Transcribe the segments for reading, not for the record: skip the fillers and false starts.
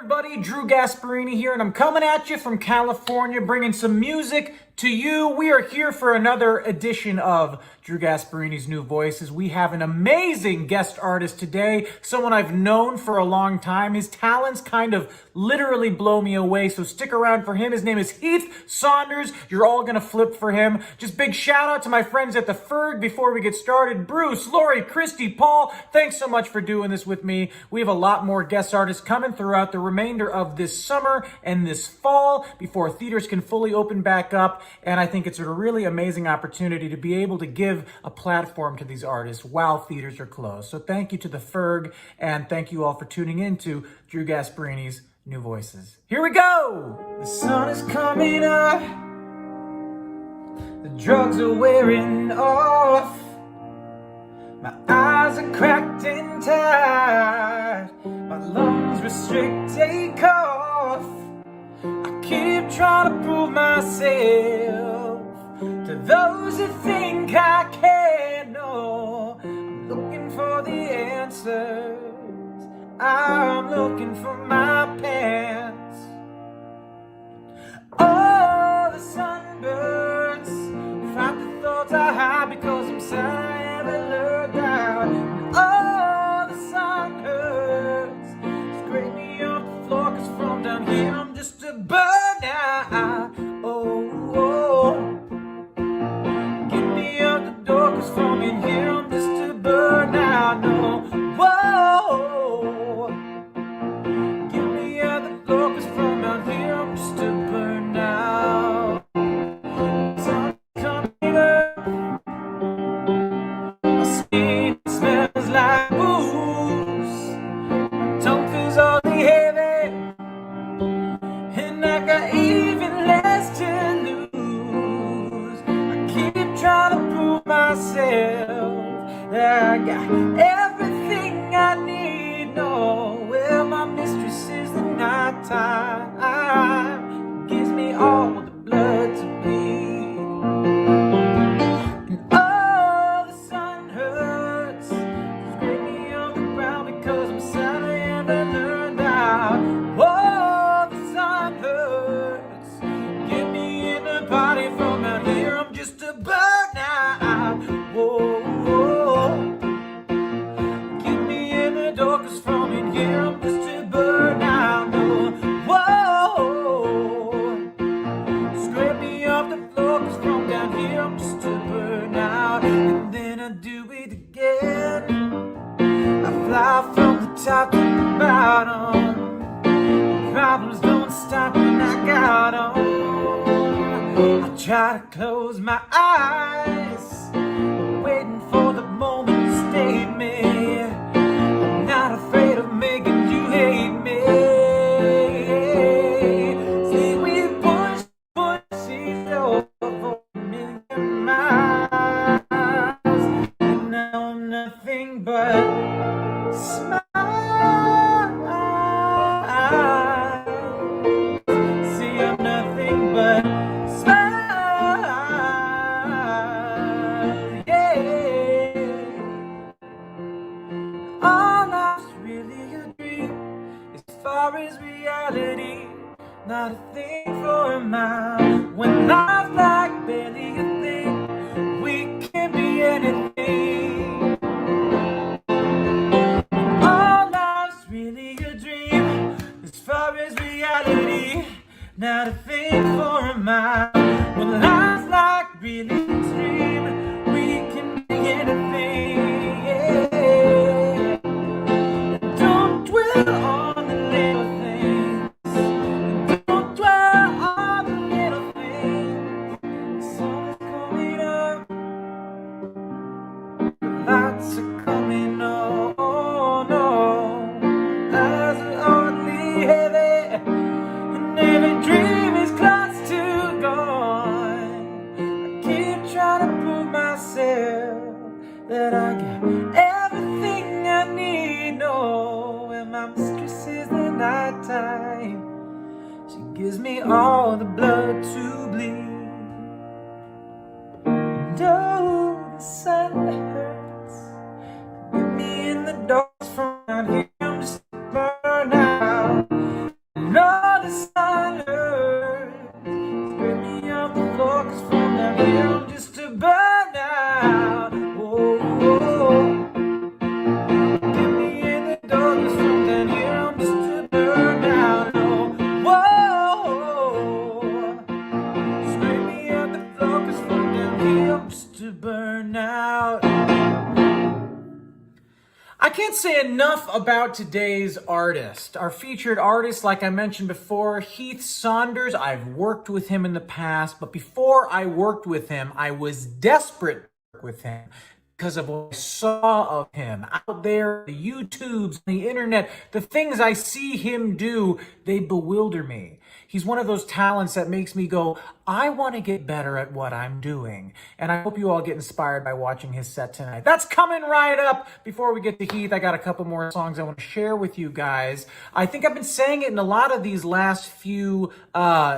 everybody, Drew Gasparini here, and I'm coming at you from California, bringing some music to you. We are here for another edition of Drew Gasparini's New Voices. We have an amazing guest artist today, someone I've known for a long time. His talents kind of literally blow me away, so stick around for him. His name is Heath Saunders. You're all gonna flip for him. Just big shout out to my friends at the Ferg before we get started. Bruce, Lori, Christy, Paul, thanks so much for doing this with me. We have a lot more guest artists coming throughout the remainder of this summer and this fall before theaters can fully open back up. And I think it's a really amazing opportunity to be able to give a platform to these artists while theaters are closed. So thank you to the Ferg, and thank you all for tuning in to Drew Gasparini's New Voices. Here we go! The sun is coming up, the drugs are wearing off, my eyes are cracked and tired, my lungs restrict, take off. I keep trying to prove myself to those who think I can't know. I'm looking for the answers, I'm looking for my pants. Oh, the sunburns fight the thoughts I hide because I'm sad I haven't learned out. Oh, the sun hurts, scrape me off the floor, cause from down here I'm just a burn out. Oh, oh, get me out the door, cause from in here I'm just a burn out. No, whoa, get me out the door, cause from down here I'm just a burn out. Sun's coming up, my skin smells like booze, my tongue feels oddly heavy, and I got even less to lose. I keep trying to prove myself that I got everything I need. No, well, my mistress is the nighttime, gives me all the blood to bleed. And oh, the sun hurts, scrape me on the ground because I'm sad I haven't learned out. Oh, the sun hurts, get me in the body from out here, I'm just a burnout. Whoa, whoa, get me in the door, cause from in here I'm just a burnout. No, whoa, scrape me off the floor, cause from down here I'm just a burnout. And then I do it again, I fly from the top to the bottom, problems don't stop when I got them. I try to close my eyes, waiting for the moment to stay me. I'm not afraid of making you hate me. See, we push each other for a million miles, and now I'm nothing but smiles. See, I'm nothing but smiles, yeah. All life's really a dream, as far as reality, not a thing for a mile. When life's like barely a thing, we can be anything. All life's really a dream, as far as reality, not a thing for a mile. When life's like really a dream, we can be anything. Yeah. Don't dwell on the little things, don't dwell on the little things. The sun is coming up, the lights are coming on. Oh, no, eyes are oddly heavy, and every dream is close to gone. I keep trying to prove myself that I got everything I need. No, and my mistress is the nighttime, she gives me all the blood to bleed. And oh, the sun hurts, get me in the dark from out here, I'm just burned out. can't say enough about today's artist. Our featured artist, like I mentioned before, Heath Saunders. I've worked with him in the past, but before I worked with him, I was desperate to work with him because of what I saw of him out there, the YouTubes, the internet, the things I see him do, they bewilder me. He's one of those talents that makes me go, I want to get better at what I'm doing. And I hope you all get inspired by watching his set tonight. That's coming right up. Before we get to Heath, I got a couple more songs I want to share with you guys. I think I've been saying it in a lot of these last few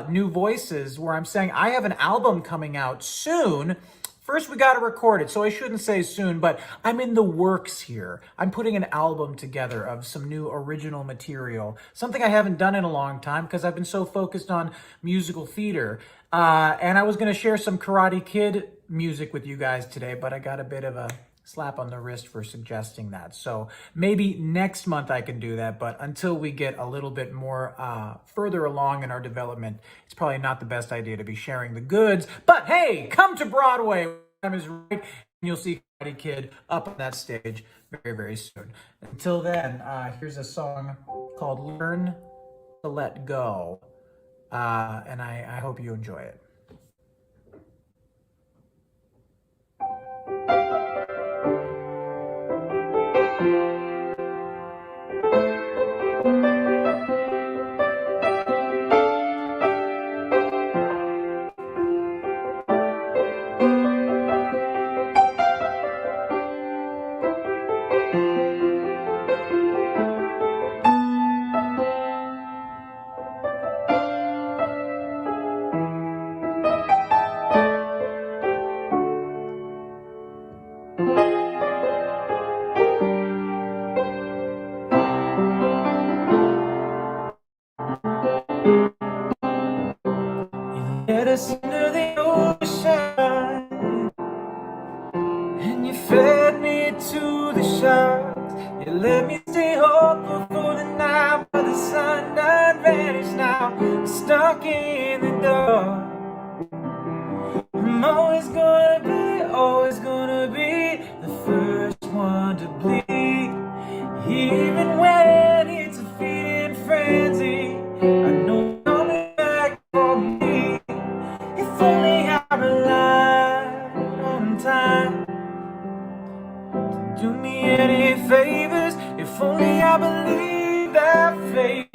new voices where I'm saying I have an album coming out soon. First, we got to record it, so I shouldn't say soon, but I'm in the works here. I'm putting an album together of some new original material, something I haven't done in a long time because I've been so focused on musical theater. And I was going to share some Karate Kid music with you guys today, but I got a bit of a slap on the wrist for suggesting that. So maybe next month I can do that, but until we get a little bit more further along in our development, it's probably not the best idea to be sharing the goods. But hey, come to Broadway. Time is right, and you'll see Karate Kid up on that stage very, very soon. Until then, here's a song called Learn to Let Go, and I hope you enjoy it. Let us into the ocean, and you fed me to the sharks. You let me stay hopeful for the night, but the sun done vanished now. I'm stuck in the dark. I'm always gonna be the first one to bleed, even when it's a feeding frenzy. I know you're coming back for me. If only I relied on time to do me any favors. If only I believed that fate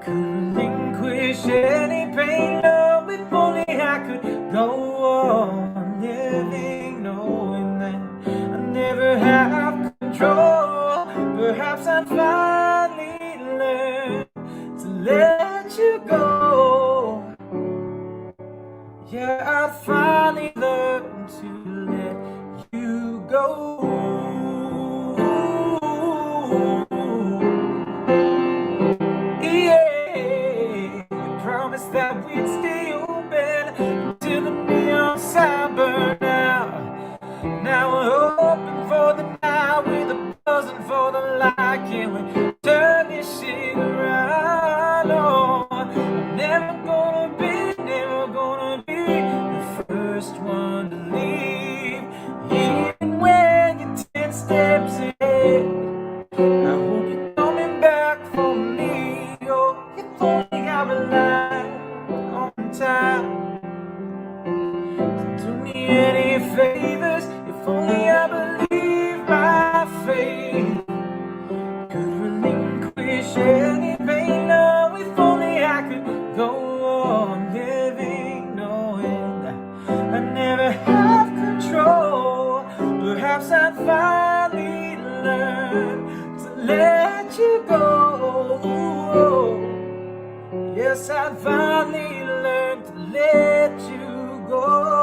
could relinquish any pain. Love, if only I could go on living, knowing that I never have control. Perhaps I'd finally learn to let you go. Yeah, I'd finally learn to let you go. Yeah, I promised that we'd stay open till the neon sign burned out. Now we're hoping for the night with a buzzing for the light. Can we turn this shit around? Oh, I'm never gonna be the first one to leave, even when you're 10 steps ahead. I hope you're coming back for me. Oh, if only I relied on time to do me any favors. If only I believed my faith could relinquish any pain. No, if only I could go on living, knowing that I never have control. Perhaps I'd finally learn to let you go. Yes, I'd finally learn to let you go.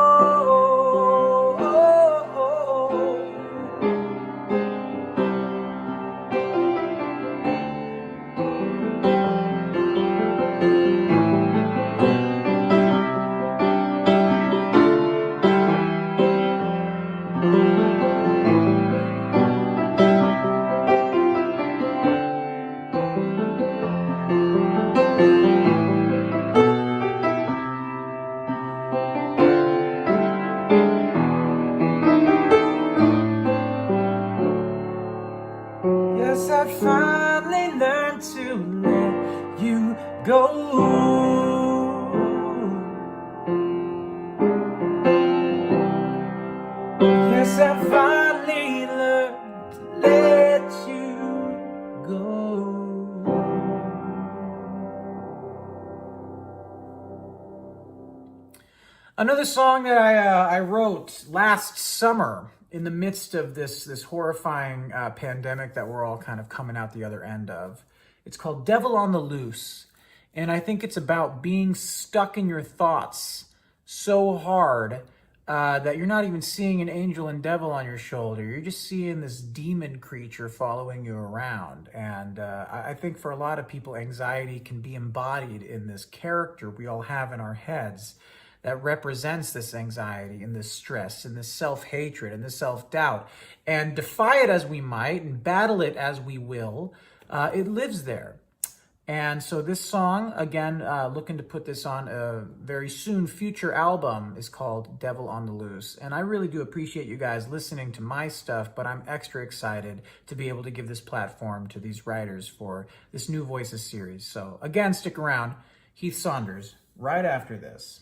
Another song that I wrote last summer in the midst of this horrifying pandemic that we're all kind of coming out the other end of. It's called Devil on the Loose. And I think it's about being stuck in your thoughts so hard that you're not even seeing an angel and devil on your shoulder. You're just seeing this demon creature following you around. And I think for a lot of people, anxiety can be embodied in this character we all have in our heads that represents this anxiety and this stress and this self-hatred and this self-doubt. And defy it as we might and battle it as we will, it lives there. And so this song, again, looking to put this on a very soon future album, is called Devil on the Loose. And I really do appreciate you guys listening to my stuff, but I'm extra excited to be able to give this platform to these writers for this New Voices series. So again, stick around. Heath Saunders, right after this.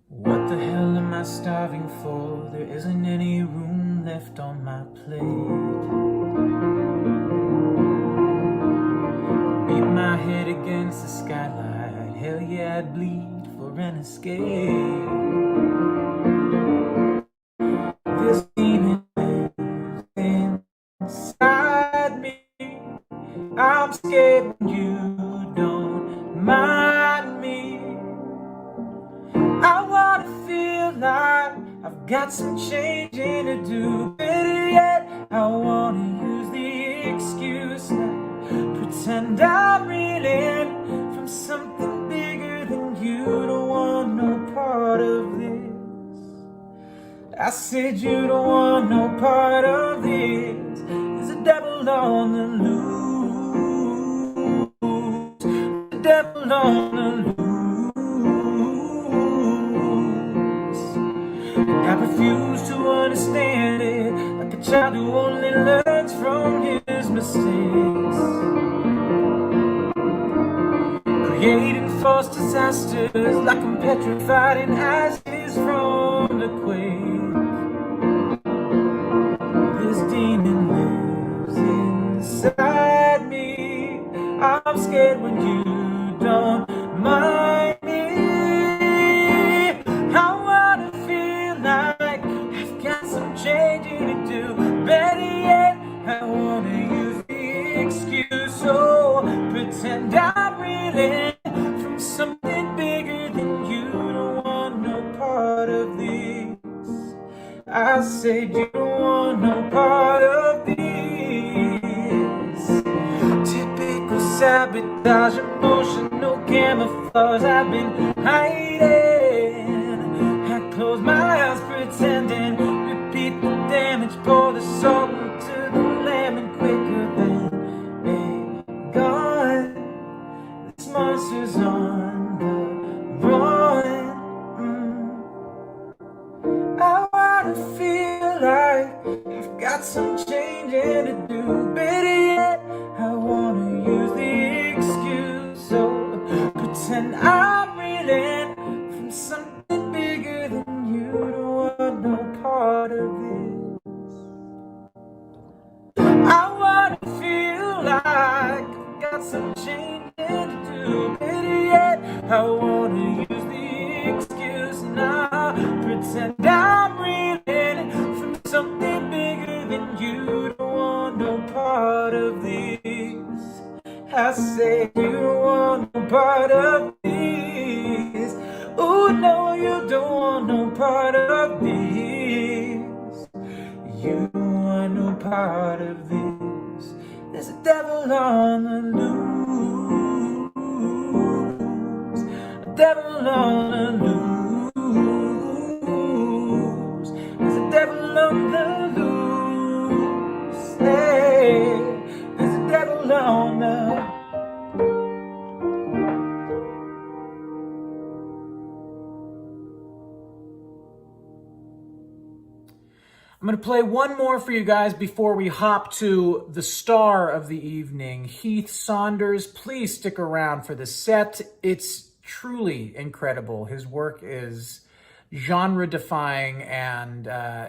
What the hell am I starving for? There isn't any room left on my plate. Beat my head against the skylight. Hell yeah, I'd bleed for an escape. This demon lives inside me. I'm scared when you don't mind me. I wanna feel like I've got some changing to do. Better yet, I wanna use the excuse now. Pretend I'm reeling from something bigger than you. Don't want no part of this. I said you don't want no part of this. There's a devil on the loose. The devil on the loose. I refuse to understand it, like a child who only learns from his mistakes. Creating false disasters, like I'm petrified in ashes from the quake. This demon lives inside me. I'm scared when you don't mind me. Changing to do. Better yet, I wanna use the excuse. So pretend I'm reeling from something bigger than you. Don't want no part of this. I said you don't want no part of this. Typical sabotage, emotional camouflage. I've been hiding. I close my eyes pretending. Repeat the damage, pour the salt into the lemon quicker than a gun. This monster's on the run. I wanna feel like I've got some changing to do. Better yet, I wanna use the excuse. So pretend I'm reeling from something bigger than you. Don't want no part of this. I wanna feel like I've got some changing to do. Better yet, I wanna use the excuse now. Pretend I'm reeling from something bigger than you. Don't want no part of this. I say you don't want no part of this. Oh no, you don't want no part of this. You don't want no part of this. There's a devil on the loose. A devil on the loose. There's a devil on the loose. Hey, there's a devil on the. I'm going to play one more for you guys before we hop to the star of the evening, Heath Saunders. Please stick around for the set. It's truly incredible. His work is genre defying, and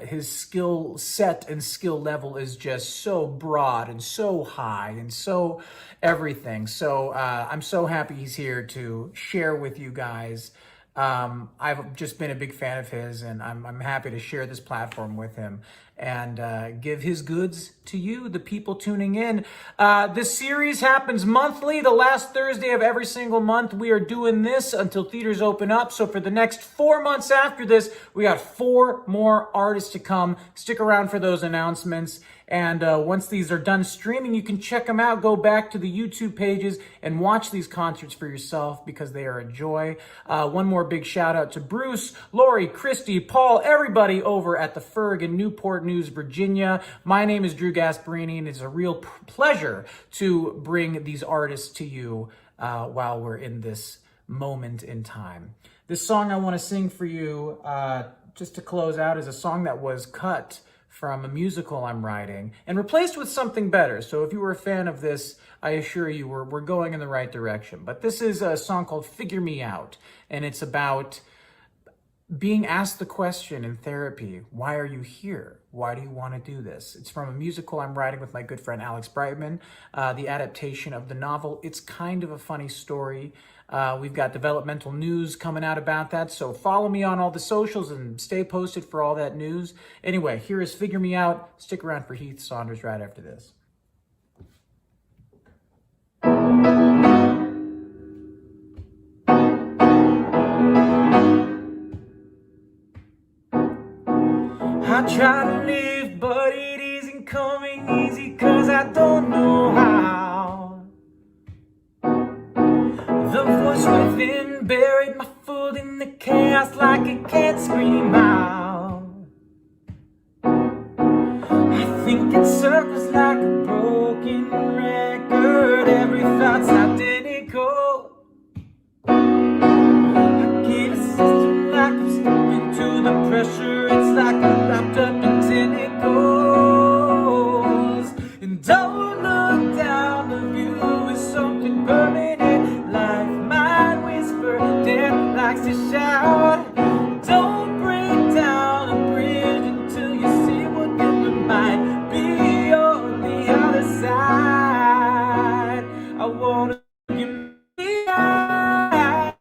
his skill set and skill level is just so broad and so high and so everything. So I'm so happy he's here to share with you guys. I've just been a big fan of his, and I'm happy to share this platform with him and give his goods to you, the people tuning in. This series happens monthly, the last Thursday of every single month. We are doing this until theaters open up. So for the next 4 months after this, we got 4 more artists to come. Stick around for those announcements. And once these are done streaming, you can check them out. Go back to the YouTube pages and watch these concerts for yourself because they are a joy. One more big shout out to Bruce, Lori, Christy, Paul, everybody over at the Ferg in Newport News, Virginia. My name is Drew Gasparini, and it's a real pleasure to bring these artists to you while we're in this moment in time. This song I want to sing for you just to close out is a song that was cut from a musical I'm writing and replaced with something better. So if you were a fan of this, I assure you we're going in the right direction. But this is a song called Figure Me Out, and it's about being asked the question in therapy, why are you here? Why do you want to do this? It's from a musical I'm writing with my good friend Alex Brightman, the adaptation of the novel. It's kind of a funny story. We've got developmental news coming out about that, so follow me on all the socials and stay posted for all that news. Anyway, here is Figure Me Out. Stick around for Heath Saunders right after this. I try to live, but it isn't coming easy, 'cause I don't know how. The voice within buried my foot in the chaos like it can't scream out. I think it circles like a broken record, every thought's identical. I get a system like I'm stuck into the pressure, it's like I'm wrapped up in tentacles. And don't look down, the view is something permanent. Life might whisper, death likes to shout. Don't break down a bridge until you see what there might be on the other side. I wanna give me out.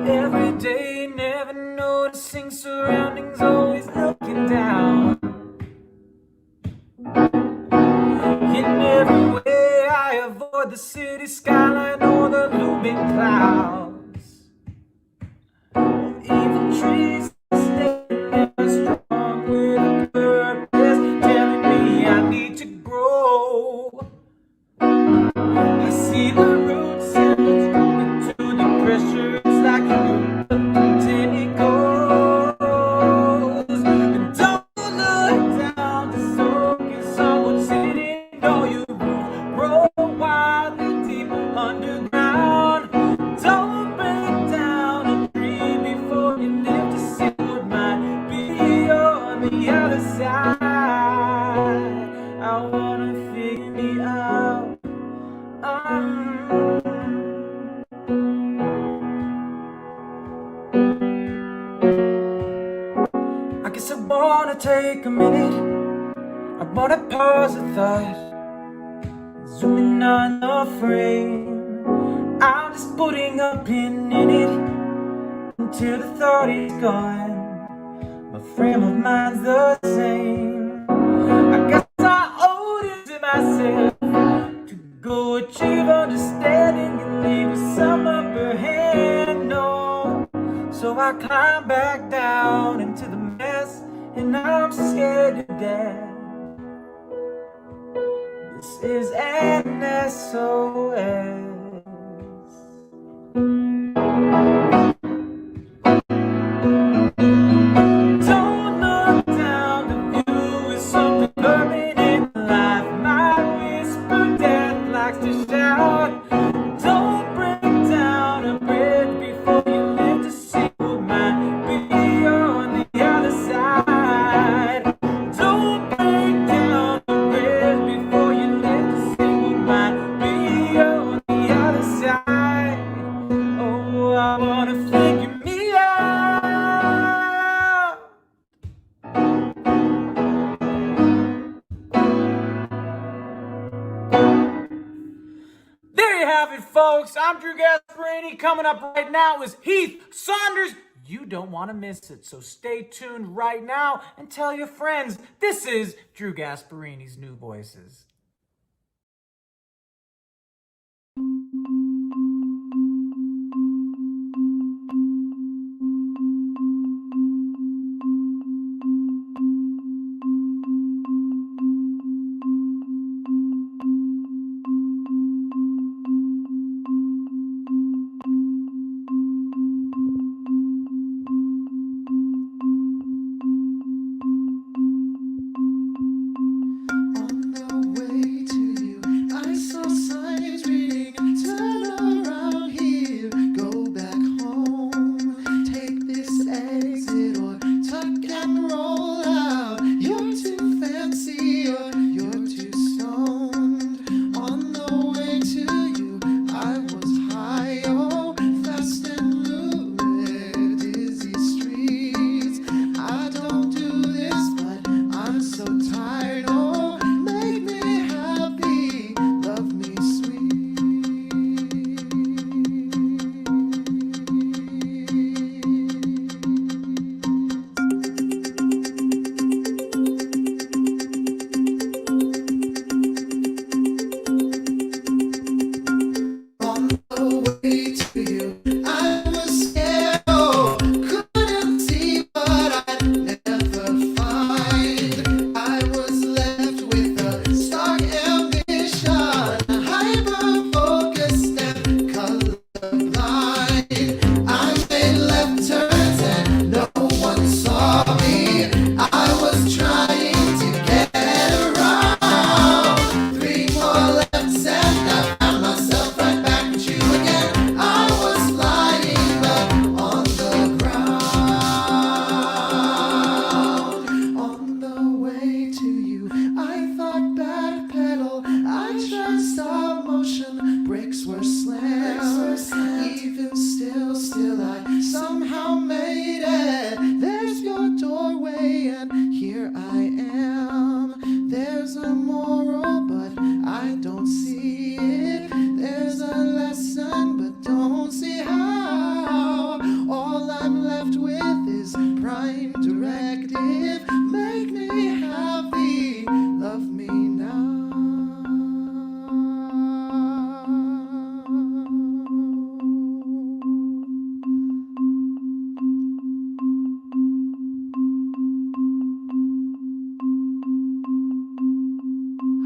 Every day, never noticing surroundings, always looking down. In every way, I avoid the city skyline or the looming clouds. Even trees standing there strong with a purpose, telling me I need to grow. I see the roots and what's coming to the pressure. It's like a root of tentacles. And don't look down to focus on what's hidden. Know you grow wildly deep underground. Don't break down a dream before you live to see what might be on the other side. I wanna figure me out. I guess I wanna take a minute. I wanna pause the thought, zooming on the frame. I'm just putting a pin in it until the thought is gone. My frame of mind's the same. I guess I owe it to myself to go achieve understanding and leave with some upper hand. No, so I climb back down into the mess, and I'm scared to death. This is an SOS. Don't look down, the view is something permanent. Life might whisper, death likes to shout. Don't break down a bridge before you live to see what might be on the other side. Don't break down a bridge before you live to see what might be have it, folks. I'm Drew Gasparini. Coming up right now is Heath Saunders. You don't want to miss it, so stay tuned right now and tell your friends. This is Drew Gasparini's New Voices.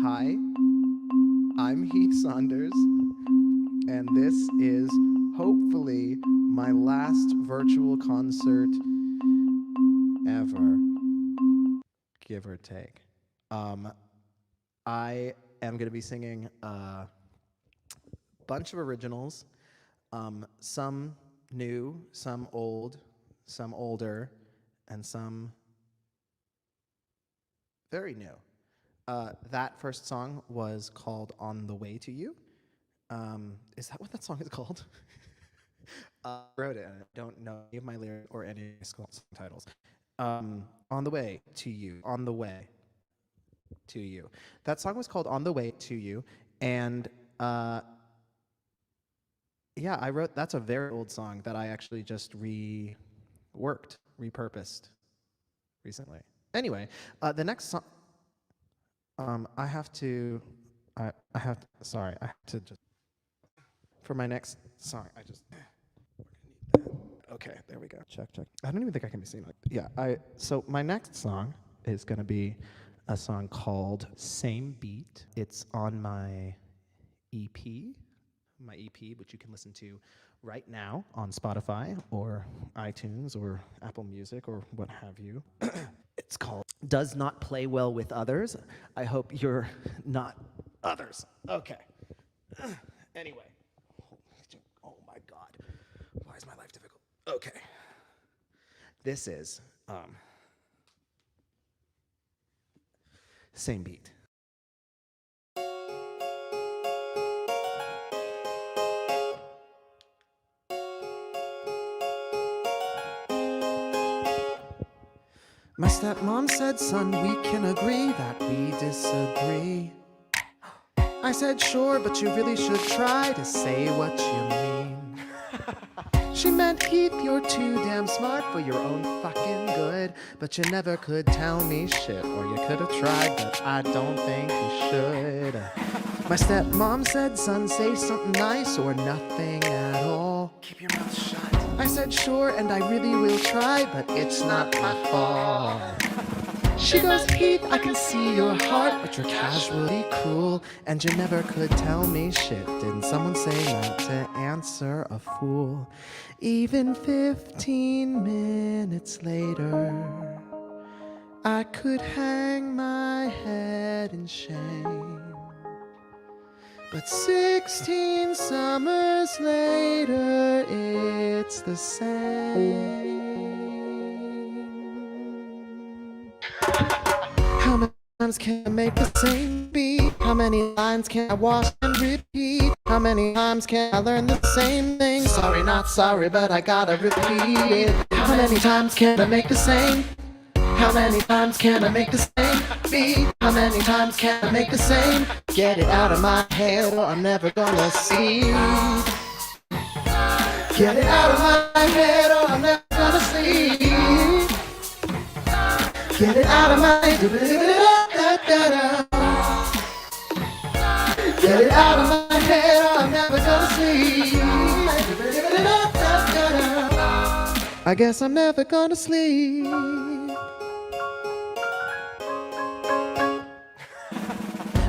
Hi, I'm Heath Saunders, and this is hopefully my last virtual concert ever, give or take. I am going to be singing a bunch of originals, some new, some old, some older, and some very new. That first song was called On the Way to You. Is that what that song is called? I wrote it, and I don't know any of my lyrics or any of my song titles. On the Way to You, On the Way to You. That song was called On the Way to You, and yeah, I wrote, that's a very old song that I actually just repurposed recently. Anyway, the next song, I have to just, for my next song, okay, there we go, check. I don't even think I can be singing like, yeah, so my next song is gonna be a song called Same Beat. It's on my EP, which you can listen to right now on Spotify or iTunes or Apple Music or what have you. It's called Does Not Play Well with Others. I hope you're not others. Okay. Anyway. Oh my God. Why is my life difficult? Okay. This is Same Beat. My stepmom said, son, we can agree that we disagree. I said, sure, but you really should try to say what you mean. She meant, Heath, you're too damn smart for your own fucking good, but you never could tell me shit, or you could have tried, but I don't think you should. My stepmom said, son, say something nice or nothing at all. Keep your mouth shut. I said, sure, and I really will try, but it's not my fault. She goes, Heath, I can see your heart, but you're casually cruel, and you never could tell me shit. Didn't someone say not to answer a fool? Even 15 minutes later, I could hang my head in shame. But 16 summers later, it's the same. How many times can I make the same beat? How many lines can I wash and repeat? How many times can I learn the same thing? Sorry, not sorry, but I gotta repeat it. How many times can I make the same? How many times can I make the same beat? How many times can I make the same? Get it out of my head or I'm never gonna sleep. Get it out of my head or I'm never gonna sleep. Get it out of my Get it out of my head or I'm never gonna sleep. I guess I'm never gonna sleep.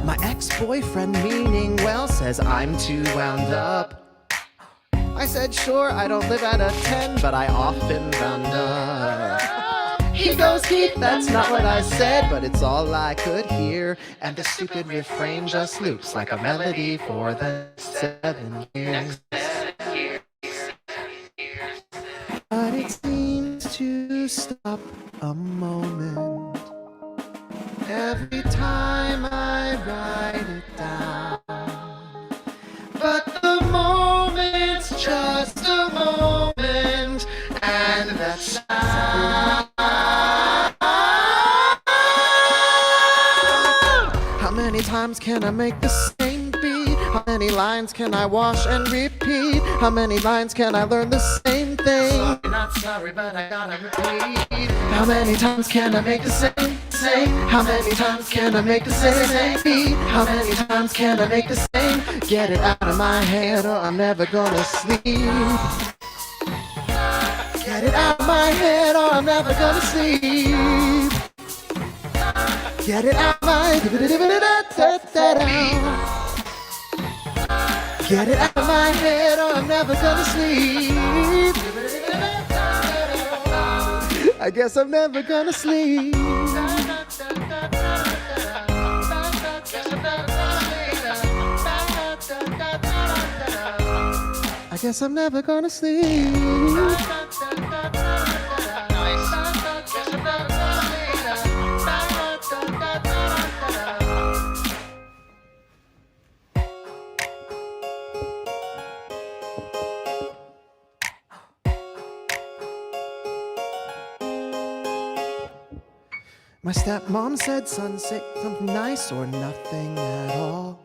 My ex-boyfriend, meaning well, says I'm too wound up. I said, sure, I don't live at a 10, but I often round up. He goes, Heath, that's not what I said, but it's all I could hear. And the stupid refrain just loops like a melody for the 7 years. But it seems to stop a moment every time I write it down. But the moment's just a moment, and that's how many times can I make the same beat? How many lines can I wash and repeat? How many lines can I learn the same thing? Sorry, not sorry, but I gotta repeat. How many times can I make the same? How many times can I make the same beat? How many times can I make the same? Get it out of my head or I'm never gonna sleep. Get it out of my head or I'm never gonna sleep. Get it out of my Get it out of my head or I'm never gonna sleep. I guess I'm never gonna sleep. I guess I'm never gonna sleep. My stepmom said, son, say something nice or nothing at all.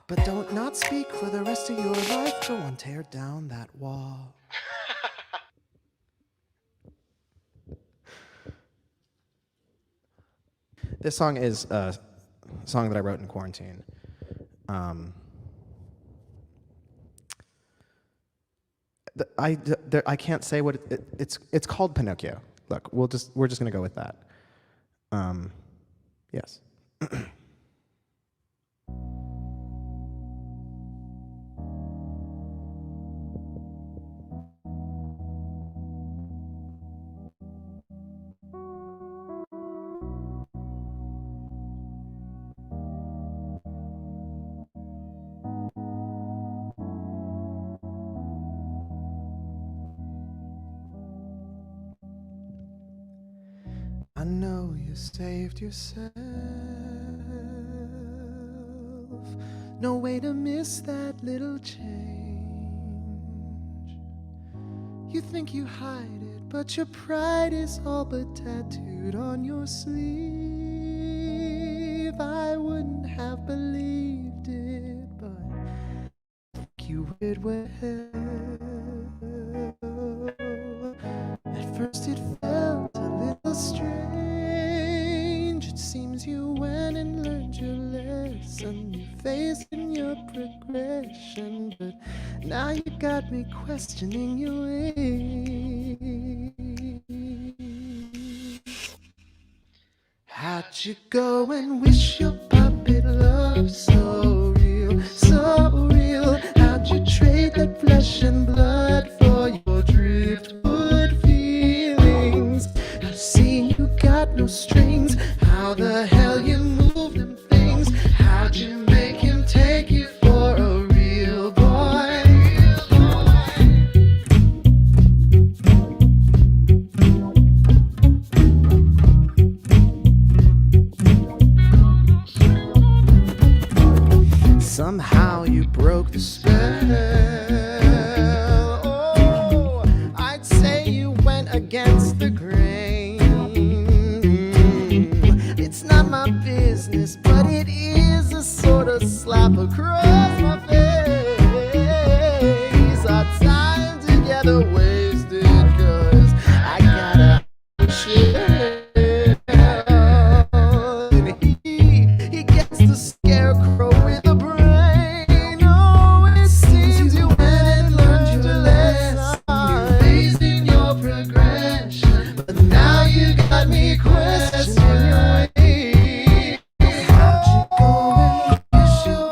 But don't not speak for the rest of your life. Go on, tear down that wall. This song is a song that I wrote in quarantine. I can't say what it's called. Pinocchio. Look, we're just gonna go with that. Yes. I know you saved yourself. No way to miss that little change. You think you hide it, but your pride is all but tattooed on your sleeve. I wouldn't have believed it well. At first it felt a little strange. It seems you went and learned your lesson. You're facing your progression, but now you got me questioning your ways. How'd you go and wish your puppet love so real, so real? How'd you trade that flesh and blood for your driftwood feelings? I've seen you got no strings. How the hell you move them things? How'd you make him take you for a real boy? Somehow you broke the spell. Oh, I'd say you went against the grain. It's not my business, but it is a sort of slap across my face. Our time together wasted, 'cause I gotta share. And he gets the scarecrow with a brain. Oh, it seems you went and learned your lesson. You're facing your progression, but now you got me questioning your ways. How'd you go and wish your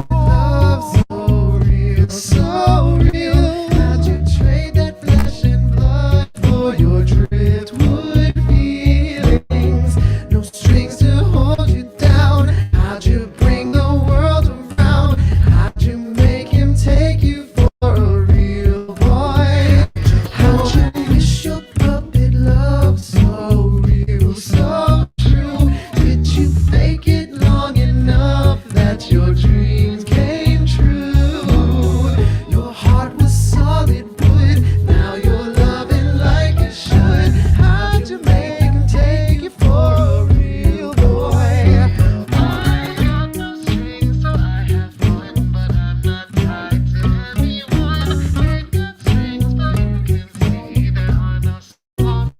puppet love so real, so real? How'd you trade that flesh and blood for your driftwood feelings? No strings to hold you down. How'd you bring the world around? How'd you make him take you for a real boy? How'd you wish your puppet love so real, so true? Did you fake it long enough that your dreams came true? Your heart was solid wood, now you're loving like you should. How'd you make him take you for a real boy? I got no strings, so I have fun, but I'm not tied to anyone. Ain't got strings, but you can see there are no songs.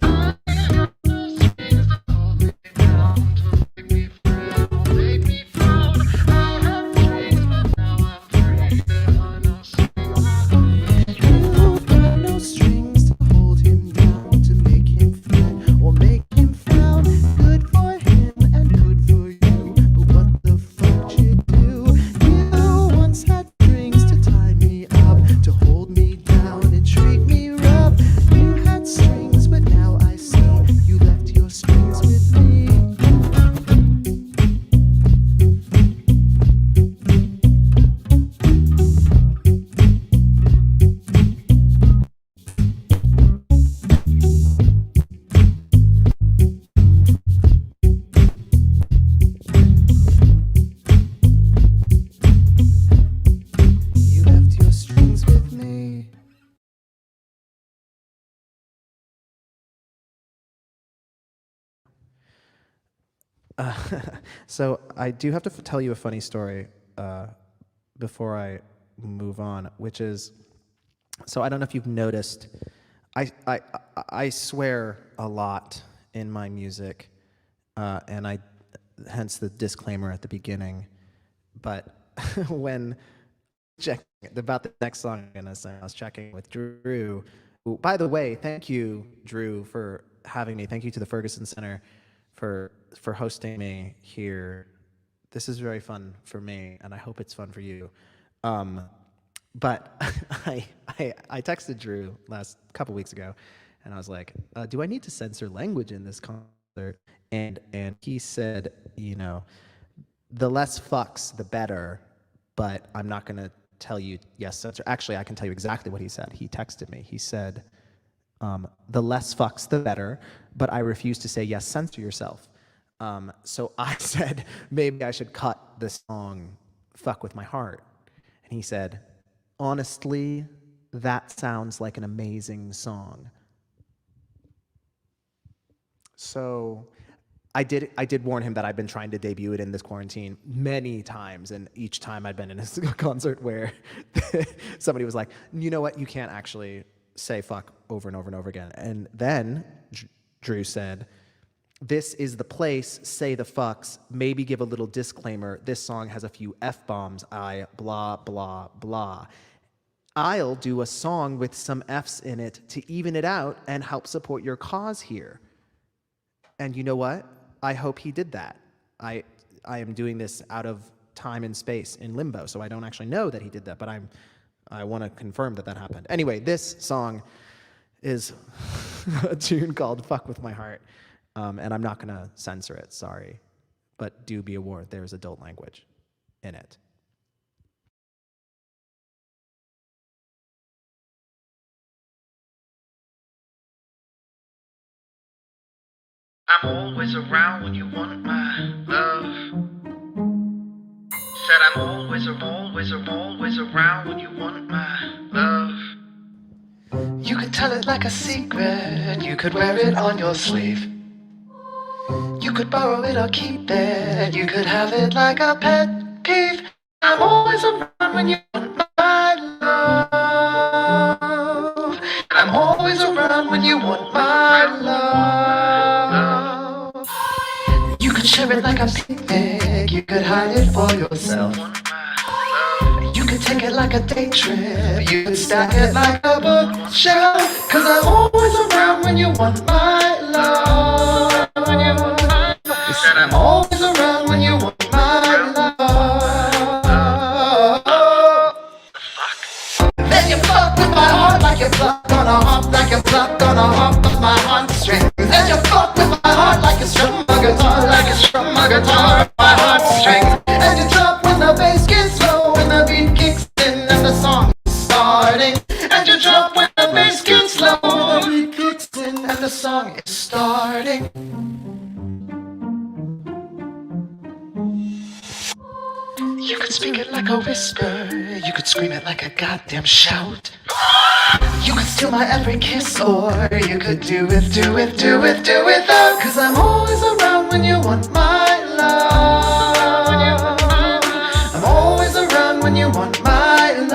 I got no strings to hold me down, to make me fret or make me frown. I have strings, but now I'm free. There are no strings. You've got no strings to hold him down, to make him fret or make him frown. Good for him and good for you, but what the fuck you do? You once had strings to tie me up, to hold me down and treat me rough. You had strings, but now I see you left your strings with me. You left your strings with me. So I do have to tell you a funny story before I move on, which is, so I don't know if you've noticed, I swear a lot in my music, and hence the disclaimer at the beginning. But when checking about the next song I'm gonna sing, I was checking with Drew. Who, by the way, thank you, Drew, for having me. Thank you to the Ferguson Center for hosting me here. This is very fun for me, and I hope it's fun for you. But I texted Drew last couple weeks ago, and I was like, "Do I need to censor language in this concert?" And he said, you know, the less fucks, the better. But I'm not gonna tell you yes censor. Actually, I can tell you exactly what he said. He texted me. He said, "The less fucks, the better." But I refuse to say yes censor yourself. So I said, maybe I should cut the song "Fuck with My Heart." And he said, "Honestly, that sounds like an amazing song." So I did warn him that I've been trying to debut it in this quarantine many times, and each time I'd been in a concert where somebody was like, you know what, you can't actually say fuck over and over and over again. And then Drew said, this is the place, say the fucks, maybe give a little disclaimer, this song has a few F-bombs, I blah, blah, blah. I'll do a song with some Fs in it to even it out and help support your cause here. And you know what? I hope he did that. I am doing this out of time and space in limbo, so I don't actually know that he did that, but I want to confirm that happened. Anyway, this song is a tune called Fuck With My Heart, and I'm not going to censor it, sorry. But do be aware, there's adult language in it. I'm always around when you want my love. Said I'm always around when you want my love. You could tell it like a secret, you could wear it on your sleeve. You could borrow it or keep it, you could have it like a pet peeve. I'm always around when you want my love. I'm always around when you want my love. You could share it like a picnic, you could hide it for yourself. You could take it like a day trip, you could stack it like a bookshelf. Cause I'm always around when you want my love. I'm always around when you want my love. Then you fuck with my heart like you pluck on a hop, like you pluck on a hop of my heartstrings. Then you fuck with my heart like you strum my guitar, like you strum my guitar on my heartstrings. And you drop when the bass gets low, when the beat kicks in and the song is starting. And you drop when the bass gets low, when the beat kicks in and the song is starting. You could speak it like a whisper, you could scream it like a goddamn shout. You could steal my every kiss, or you could do without. Cause I'm always around when you want my love. I'm always around when you want my love.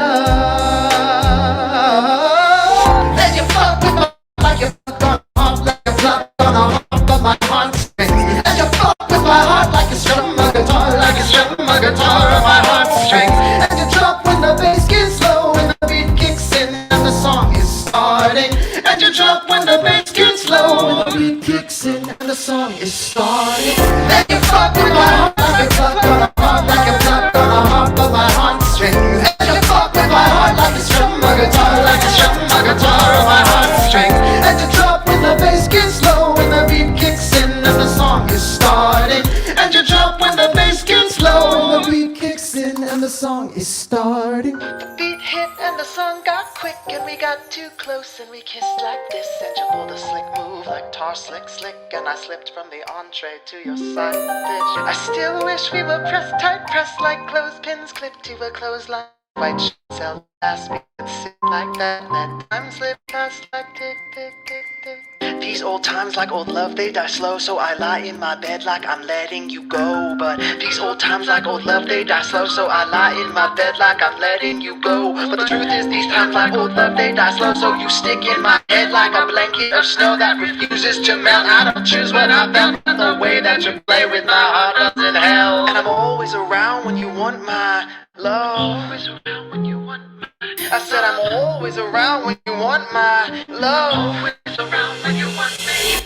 Then you fuck with my like you fuck on a hop, like you fuck on a hop of my heartstrings. And you fuck with my heart like you strum my guitar, like you strum my guitar on my heartstrings. And you drop when the bass gets low, when the beat kicks in and the song is starting. And you drop when the bass gets low, when the beat kicks in and the song is starting. Then you fuck with my heart like you fuck on a hop, like you fuck on a hop of my heartstrings. And you fuck with my heart like you strum my guitar, like you strum my guitar on my heartstrings. And you drop when the bass gets low, when the beat kicks in and the song is starting. And you drop when the bass gets low, when the beat kicks in and the song is starting. The beat hit and the song got quick, and we got too close and we kissed like this. And you pulled a slick move like tar slick slick, and I slipped from the entree to your side bitch. I still wish we were pressed tight, pressed like clothespins clipped to a clothesline. White sheets held past me and sit like that, and that time slipped past like tick tick tick tick. These old times like old love, they die slow, so I lie in my bed like I'm letting you go. But these old times like old love, they die slow, so I lie in my bed like I'm letting you go. But the truth is these times like old love, they die slow, so you stick in my head like a blanket of snow that refuses to melt. I don't choose what I felt, the way that you play with my heart doesn't help. And I'm always around when you want my love. Always around when you want my I said I'm always around when you want my love. Always around when you want me.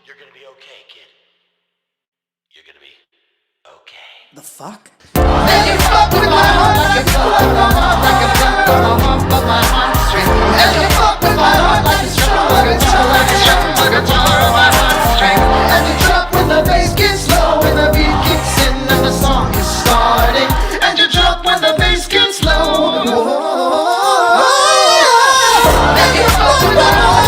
You're gonna be okay, kid. You're gonna be okay. The fuck? Then you fuck with my heart like you fuck on a hop, like you fuck on a hop of my heartstring. And you fuck with my heart like you strum my guitar, like you strum my guitar on my heartstring. And you drop when the bass gets low, when the beat kicks in and the song is starting. And you drop when the bass gets low. Then you fuck with my heart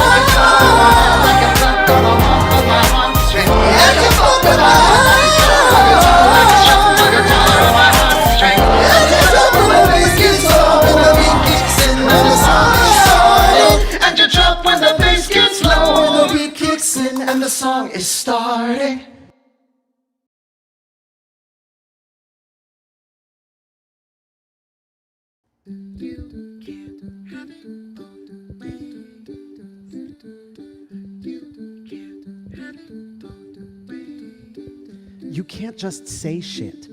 like you fuck on a hop of my heartstring. And you fuck with my heart like you strum my guitar, like you strum my guitar on my heartstring. And you drop when the bass gets low, when the beat kicks in and the song is starting. And you drop when the bass gets low, when the beat kicks in and the song is starting. You can't just say shit.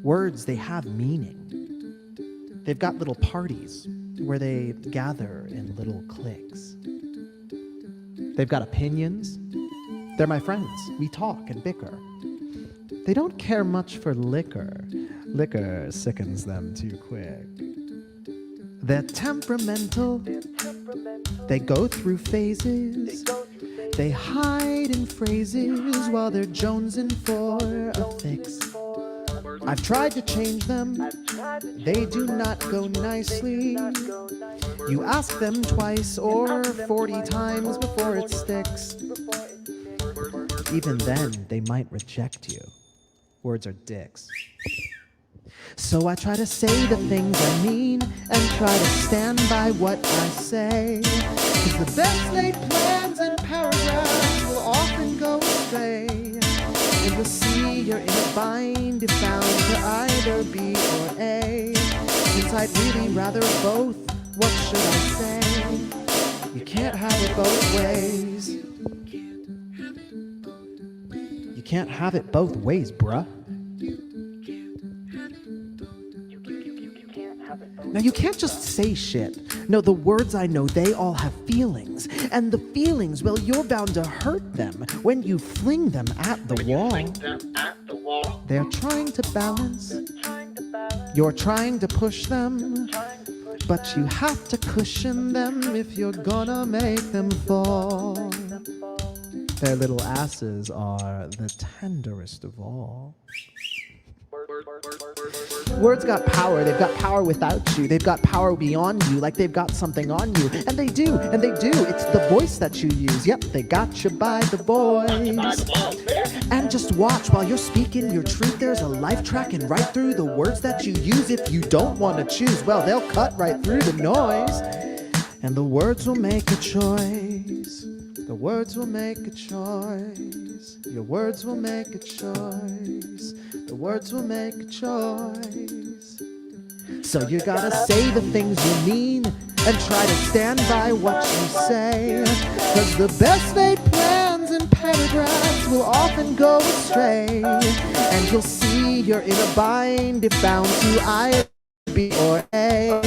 Words, they have meaning. They've got little parties where they gather in little cliques. They've got opinions. They're my friends. We talk and bicker. They don't care much for liquor. Liquor sickens them too quick. They're temperamental. They go through phases. They hide in phrases while they're jonesing for a fix. I've tried to change them. They do not go nicely. You ask them twice or 40 times before it sticks. Even then, they might reject you. Words are dicks. So I try to say the things I mean and try to stand by what I say. 'Cause the best laid plans and paragraphs will often go astray. And you'll see you're in a bind if bound to either B or A. Since I'd really rather both, what should I say? You can't have it both ways. You can't have it both ways, bruh. Now, you can't just say shit. No, the words I know, they all have feelings. And the feelings, well, you're bound to hurt them when you fling them at the wall. They're trying to balance. You're trying to push them. But you have to cushion them if you're gonna make them fall. Their little asses are the tenderest of all. Words got power. They've got power without you. They've got power beyond you, like they've got something on you. And they do, and they do. It's the voice that you use. Yep, they got you by the voice. And just watch while you're speaking your truth. There's a life tracking right through the words that you use. If you don't want to choose, well, they'll cut right through the noise. And the words will make a choice. The words will make a choice. Your words will make a choice. The words will make a choice. So you gotta say the things you mean and try to stand by what you say. 'Cause the best laid plans and paragraphs will often go astray. And you'll see you're in a bind if bound to either B or A.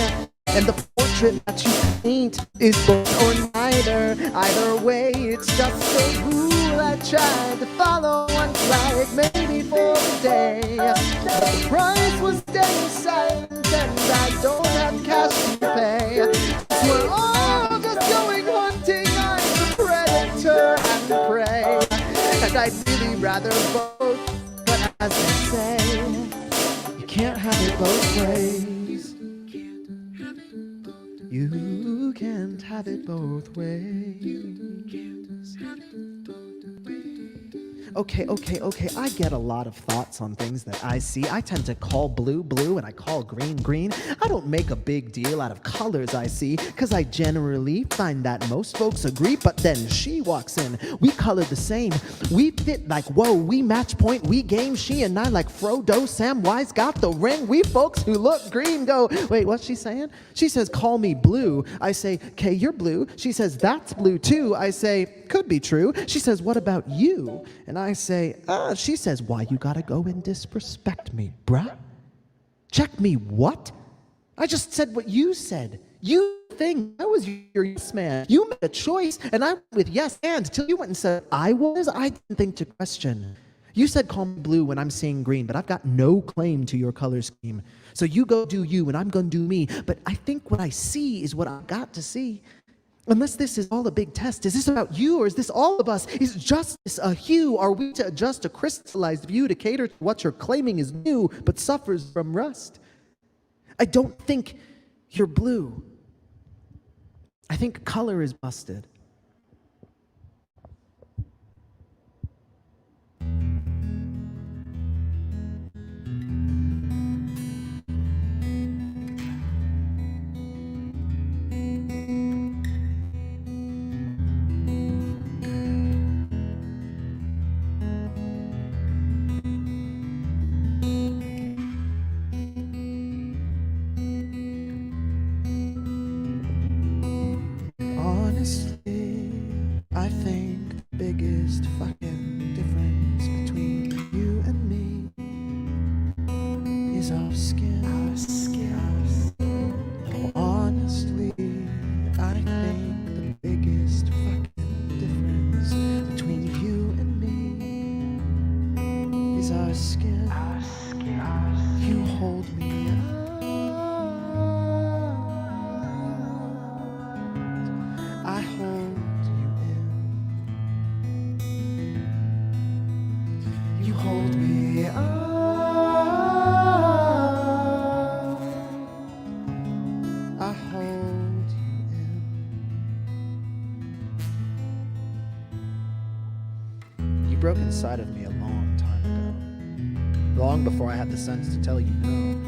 And the portrait that you paint is both or neither. Either way, it's just a rule I tried to follow once, like maybe for a day. But the price was staying silent, and I don't have cash to pay. We're all just going hunting. I'm the predator and the prey. And I'd really rather both, but as I say, you can't have it both ways. You can't have it both ways. Okay, I get a lot of thoughts on things that I see. I tend to call blue, blue, and I call green, green. I don't make a big deal out of colors I see, 'cause I generally find that most folks agree. But then she walks in, we color the same. We fit like, whoa, we match point, we game. She and I like Frodo, Samwise got the ring. We folks who look green go, wait, what's she saying? She says, call me blue. I say, okay, you're blue. She says, that's blue too. I say, could be true. She says, what about you? And I say, she says, why you gotta go and disrespect me, bruh? Check me what? I just said what you said. You think I was your yes man. You made a choice, and I went with yes and till you went and said I didn't think to question. You said call me blue when I'm seeing green, but I've got no claim to your color scheme. So you go do you, and I'm gonna do me. But I think what I see is what I've got to see. Unless this is all a big test, is this about you or is this all of us? Is justice a hue? Are we to adjust a crystallized view to cater to what you're claiming is new but suffers from rust? I don't think you're blue. I think color is busted. is our skin. Our skin. No, honestly, I think the biggest fucking difference between you and me is our skin. Our skin. You hold me up. I hold you in. You hold me up. I hold you in. You broke inside of me a long time ago. Long before I had the sense to tell you no.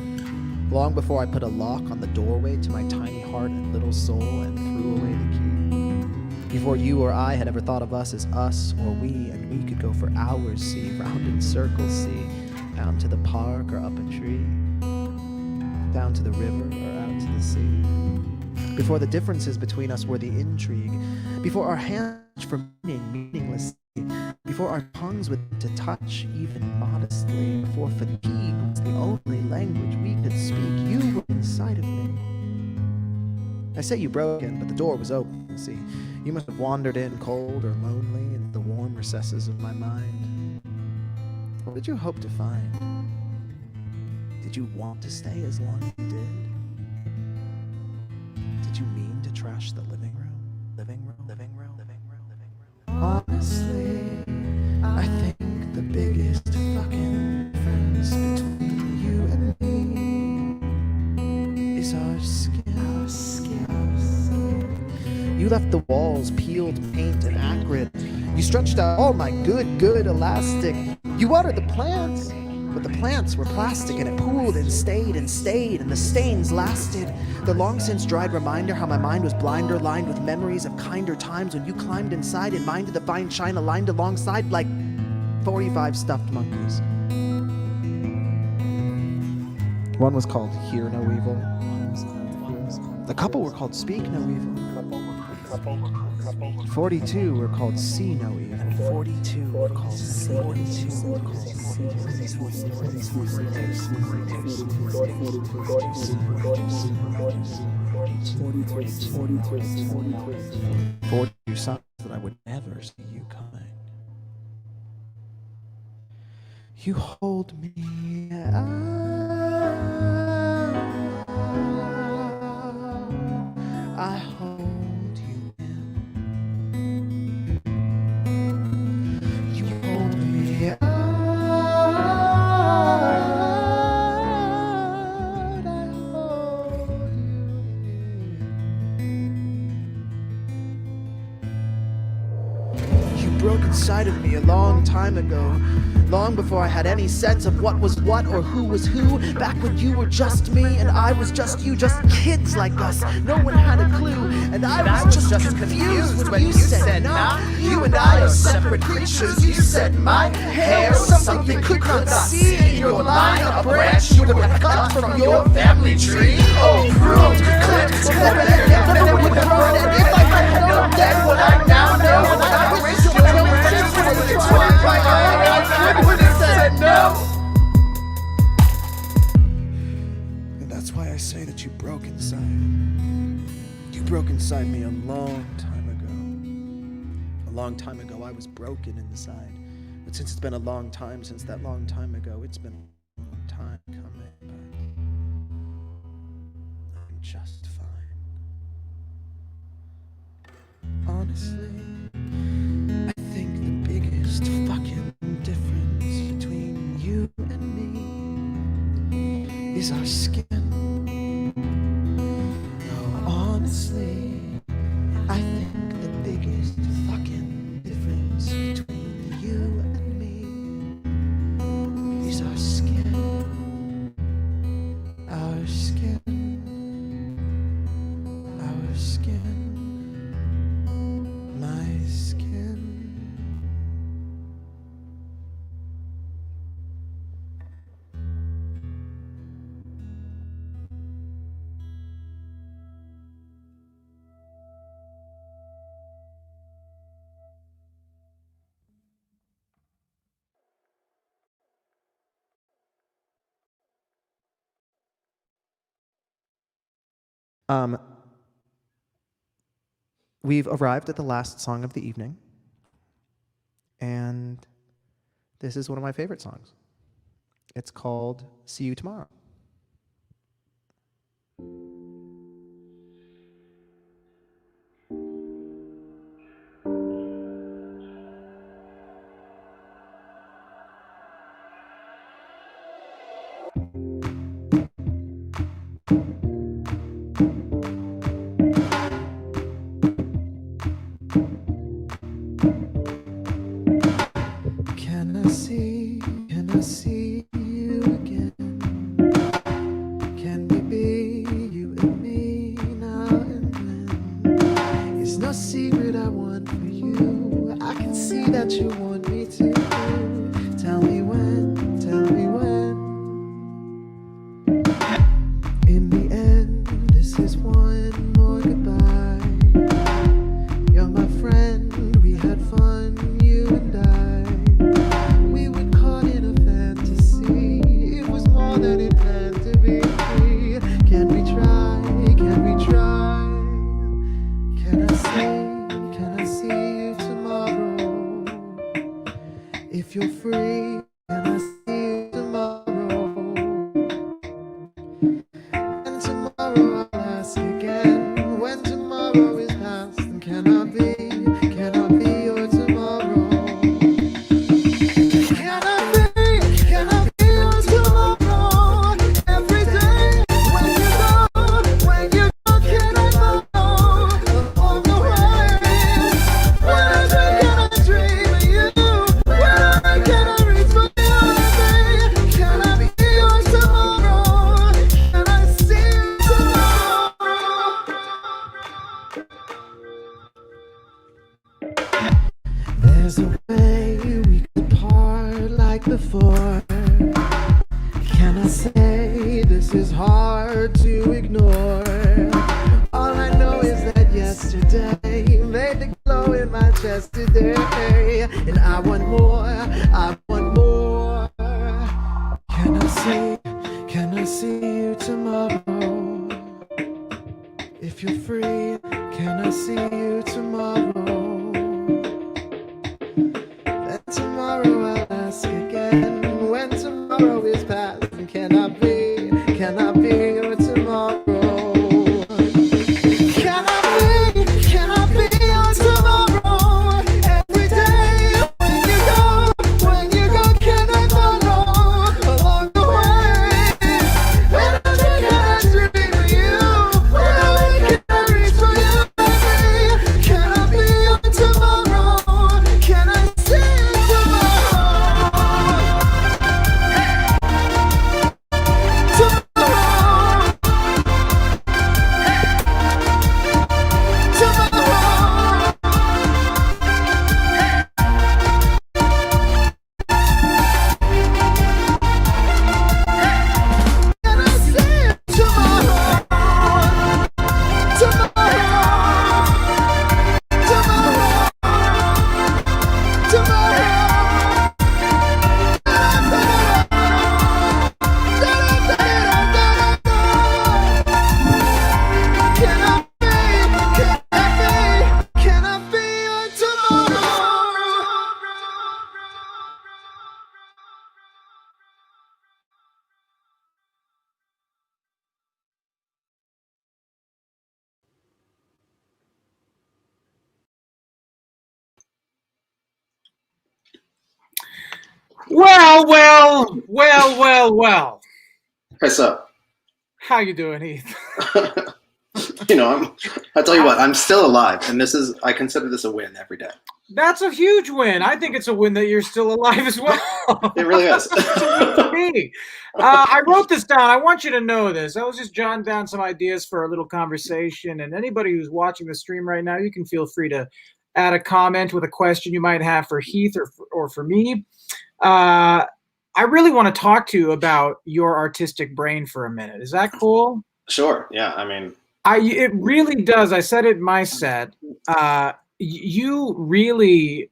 Long before I put a lock on the doorway to my tiny heart and little soul and threw away the key. Before you or I had ever thought of us as us or we, and we could go for hours, see, round in circles, see, down to the park or up a tree, down to the river or out to the sea. Before the differences between us were the intrigue, before our hands for meaninglessly, before our tongues would to touch even modestly, before fatigue was the only language we could speak, you were inside of me. I say you broke in, but the door was open. See, you must have wandered in cold or lonely in the warm recesses of my mind. What did you hope to find? Did you want to stay as long as you did? Did you mean to trash the living room? Living room, living room, living room, living room. Honestly, I think the biggest fucking difference between you and me is our skin. Our skin. You left the walls peeled, paint, and acrid. You stretched out all my good elastic. You watered the plants, but the plants were plastic, and it pooled and stayed, and the stains lasted. The long since dried reminder how my mind was blinder, lined with memories of kinder times when you climbed inside and minded the fine china lined alongside like 45 stuffed monkeys. One was called Hear No Evil. The couple were called Speak No Evil. 42 were called See No Evil. 42 were called See No Evil. 42 signs that I would never see you coming. You hold me I hold you in. You hold me out. I hold you in. You broke inside of me a long time ago. Long before I had any sense of what was what or who was who. Back when you were just me and I was just you, just kids like us. No one had a clue, and I was just confused when you said no. You and I are separate creatures. You said my hair was something you could not see in your line, a branch you would have cut from your family tree. Oh, pruned, clipped, and never would have grown. And if I had known then what I now know, and I wish you would have tried my I would have said no. And that's why I say that you broke inside. You broke inside me a long time ago. A long time ago, I was broken inside. But since it's been a long time since that long time ago, it's been a long time coming. But I'm just fine. Honestly, I think the biggest fucking difference between you and me is our skin. No, honestly, I think the biggest fucking difference between you and me is our skin. Our skin. Our skin. My skin. We've arrived at the last song of the evening, and this is one of my favorite songs. It's called See You Tomorrow. Can I see you again? Can we be you and me now and then? It's no secret I want for you. I can see that you want me to. Tell me when, tell me when. In the end, this is one more goodbye. You're my friend, we had fun, you and I. We were caught in a fantasy. It was more than it planned to be. Can we try? Can we try? Can I see you tomorrow? If you're free, can I see you tomorrow? And tomorrow I'll ask again. When tomorrow is past, then can I be your tomorrow? Can I be your tomorrow? Every day when you go, can I follow along the way? Can I dream of you? Can I reach for you? Can I be your tomorrow? Can I see you tomorrow? There's a way we could part like before. Can I say this is hard to ignore? All I know is that yesterday made the glow in my chest today, and I want more, I want more. Can I see you tomorrow? If you're free, can I see you tomorrow? Then tomorrow I'll ask again. When tomorrow is past, can I be your tomorrow? Can I be your tomorrow? Every day when you go, can I follow along the way? Can I dream of you? Can I reach for you, baby? Can I be your tomorrow? Can I see you tomorrow? Well. Hey, so, How you doing, Heath? I tell you what, I'm still alive, and I consider this a win every day. That's a huge win. I think it's a win that you're still alive as well. It really is. It's a win for me. I wrote this down. I want you to know this. I was just jotting down some ideas for a little conversation, and anybody who's watching the stream right now, you can feel free to add a comment with a question you might have for Heath or for me. I really want to talk to you about your artistic brain for a minute. Is that cool? Sure. Yeah. I mean, it really does. I said it in my set. You really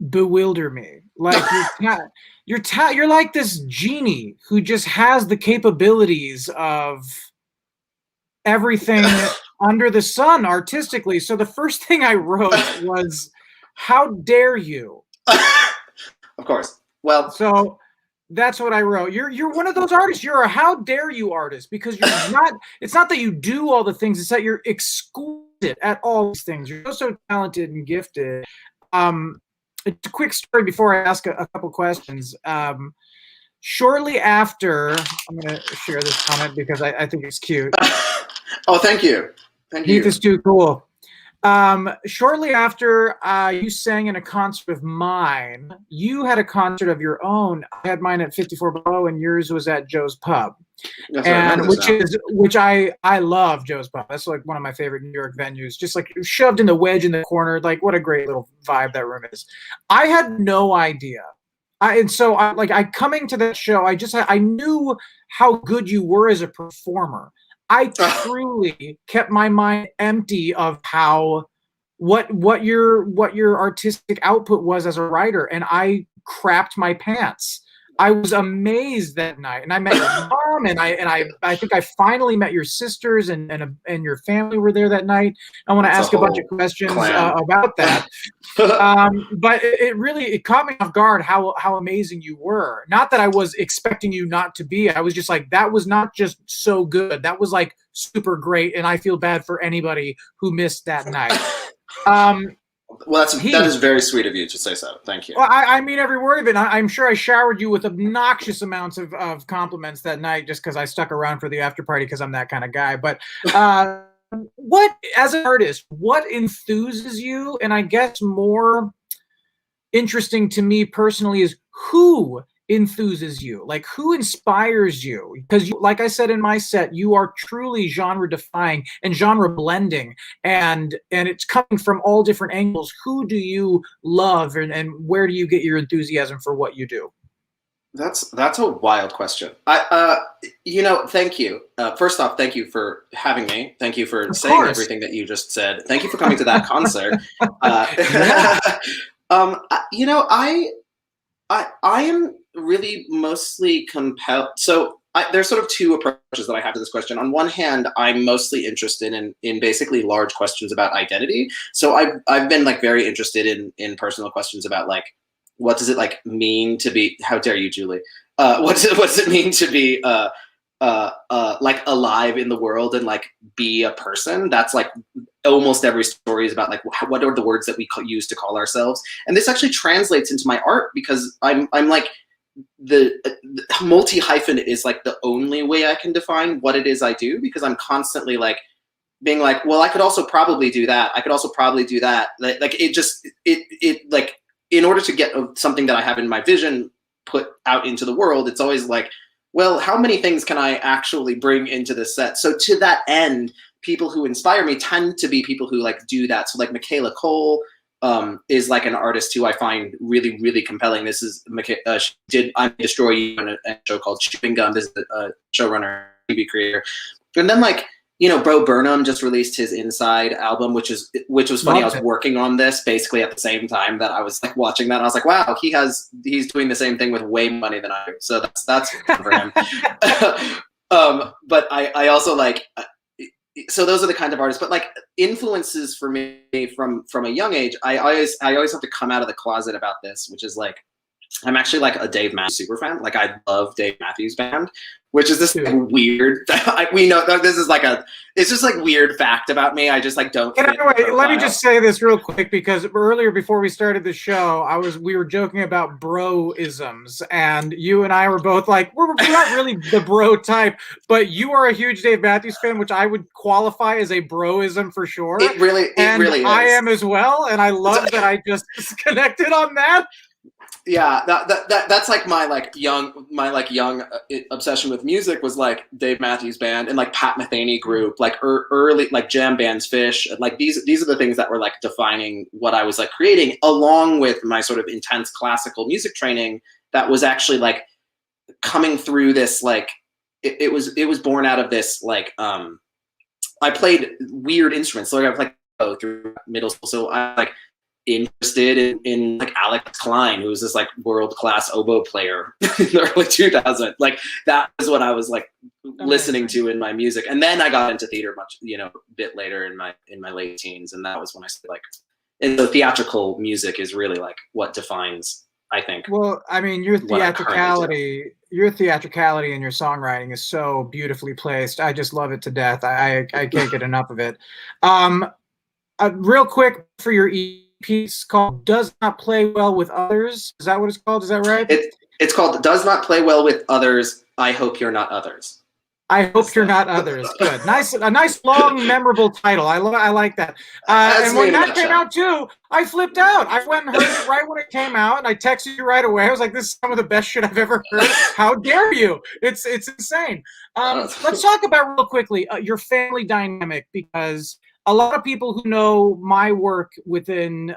bewilder me. Like you're like this genie who just has the capabilities of everything under the sun artistically. So the first thing I wrote was, "How dare you?" Of course. Well, So that's what I wrote. You're one of those artists. You're a how dare you artist, because you're not. It's not that you do all the things. It's that you're exquisite at all these things. You're so talented and gifted. A quick story before I ask a couple questions. Shortly after, I'm going to share this comment because I think it's cute. oh, thank you. Thank you. Heath is too cool. Shortly after you sang in a concert of mine, you had a concert of your own. I had mine at 54 Below, and yours was at Joe's Pub. That's what I And remember which I love Joe's Pub. That's like one of my favorite New York venues. Just like shoved in the wedge in the corner. Like, what a great little vibe that room is. I had no idea. And so I coming to that show, I knew how good you were as a performer. I truly kept my mind empty of what your artistic output was as a writer, and I crapped my pants. I was amazed that night, and I met your mom, and I think I finally met your sisters, and your family were there that night. I want to ask a bunch of questions about that, but it really caught me off guard how amazing you were. Not that I was expecting you not to be. I was just like, that was not just so good. That was like super great, and I feel bad for anybody who missed that night. Well, that is very sweet of you to say so. Thank you. Well, I mean every word of it. I'm sure I showered you with obnoxious amounts of compliments that night just because I stuck around for the after party because I'm that kind of guy. But what, as an artist, what enthuses you? And I guess more interesting to me personally is who enthuses you, like who inspires you, because like I said in my set, you are truly genre defying and genre blending, and it's coming from all different angles. Who do you love, and where do you get your enthusiasm for what you do? That's a wild question. Thank you. First off, thank you for having me. Thank you for saying everything that you just said. Thank you for coming to that concert. I am really mostly compelled. So there's sort of two approaches that I have to this question. On one hand, I'm mostly interested in basically large questions about identity. So I've been like very interested in personal questions about like, what does it like mean to be? How dare you, Julie? What does it mean to be like alive in the world and like be a person? That's like almost every story is about like what are the words that we use to call ourselves, and this actually translates into my art because I'm like the multi-hyphen is like the only way I can define what it is I do, because I'm constantly like being like, well, I could also probably do that. I could also probably do that. Like it like in order to get something that I have in my vision put out into the world, it's always like, well, how many things can I actually bring into this set? So to that end, people who inspire me tend to be people who like do that. So like Michaela Cole is like an artist who I find really, really compelling. This is she did I May Destroy You in a show called Chewing Gum. This is a showrunner, TV creator. And then like, Bo Burnham just released his Inside album, which was funny. I was working on this basically at the same time that I was like watching that. And I was like, wow, he's doing the same thing with way more money than I do. So that's fun for him. But I also like, so those are the kind of artists, but like influences for me from a young age, I always have to come out of the closet about this, which is like, I'm actually like a Dave Matthews super fan. Like I love Dave Matthews Band, which is this weird. We know this is like it's just like weird fact about me. I just like don't. Anyway, let me just say this real quick, because earlier before we started the show, we were joking about bro-isms, and you and I were both like, we're not really the bro type, but you are a huge Dave Matthews fan, which I would qualify as a bro-ism for sure. It really is. I am as well, and I love that I just connected on that. Yeah, that's like my young obsession with music was like Dave Matthews Band and like Pat Metheny Group, like early like jam bands, Fish. Like these are the things that were like defining what I was like creating, along with my sort of intense classical music training that was actually like coming through this like it was born out of this like I played weird instruments. So I played through middle school. So I like interested in like Alex Klein, who was this like world-class oboe player in the early 2000s. Like that was what I was like listening to in my music. And then I got into theater much, a bit later in my late teens. And that was when I said like, and the theatrical music is really like what defines, I think. Well, I mean, your theatricality and your songwriting is so beautifully placed. I just love it to death. I can't get enough of it. Real quick for your piece called "Does Not Play Well with Others." Is that what it's called? Is that right? It's called "Does Not Play Well with Others. I Hope You're Not Others." I hope you're not others. Good, a nice long memorable title. I like that. And when that came out too, I flipped out. I went and heard it right when it came out, and I texted you right away. I was like, "This is some of the best shit I've ever heard." How dare you? It's insane. Let's talk about real quickly your family dynamic, because a lot of people who know my work within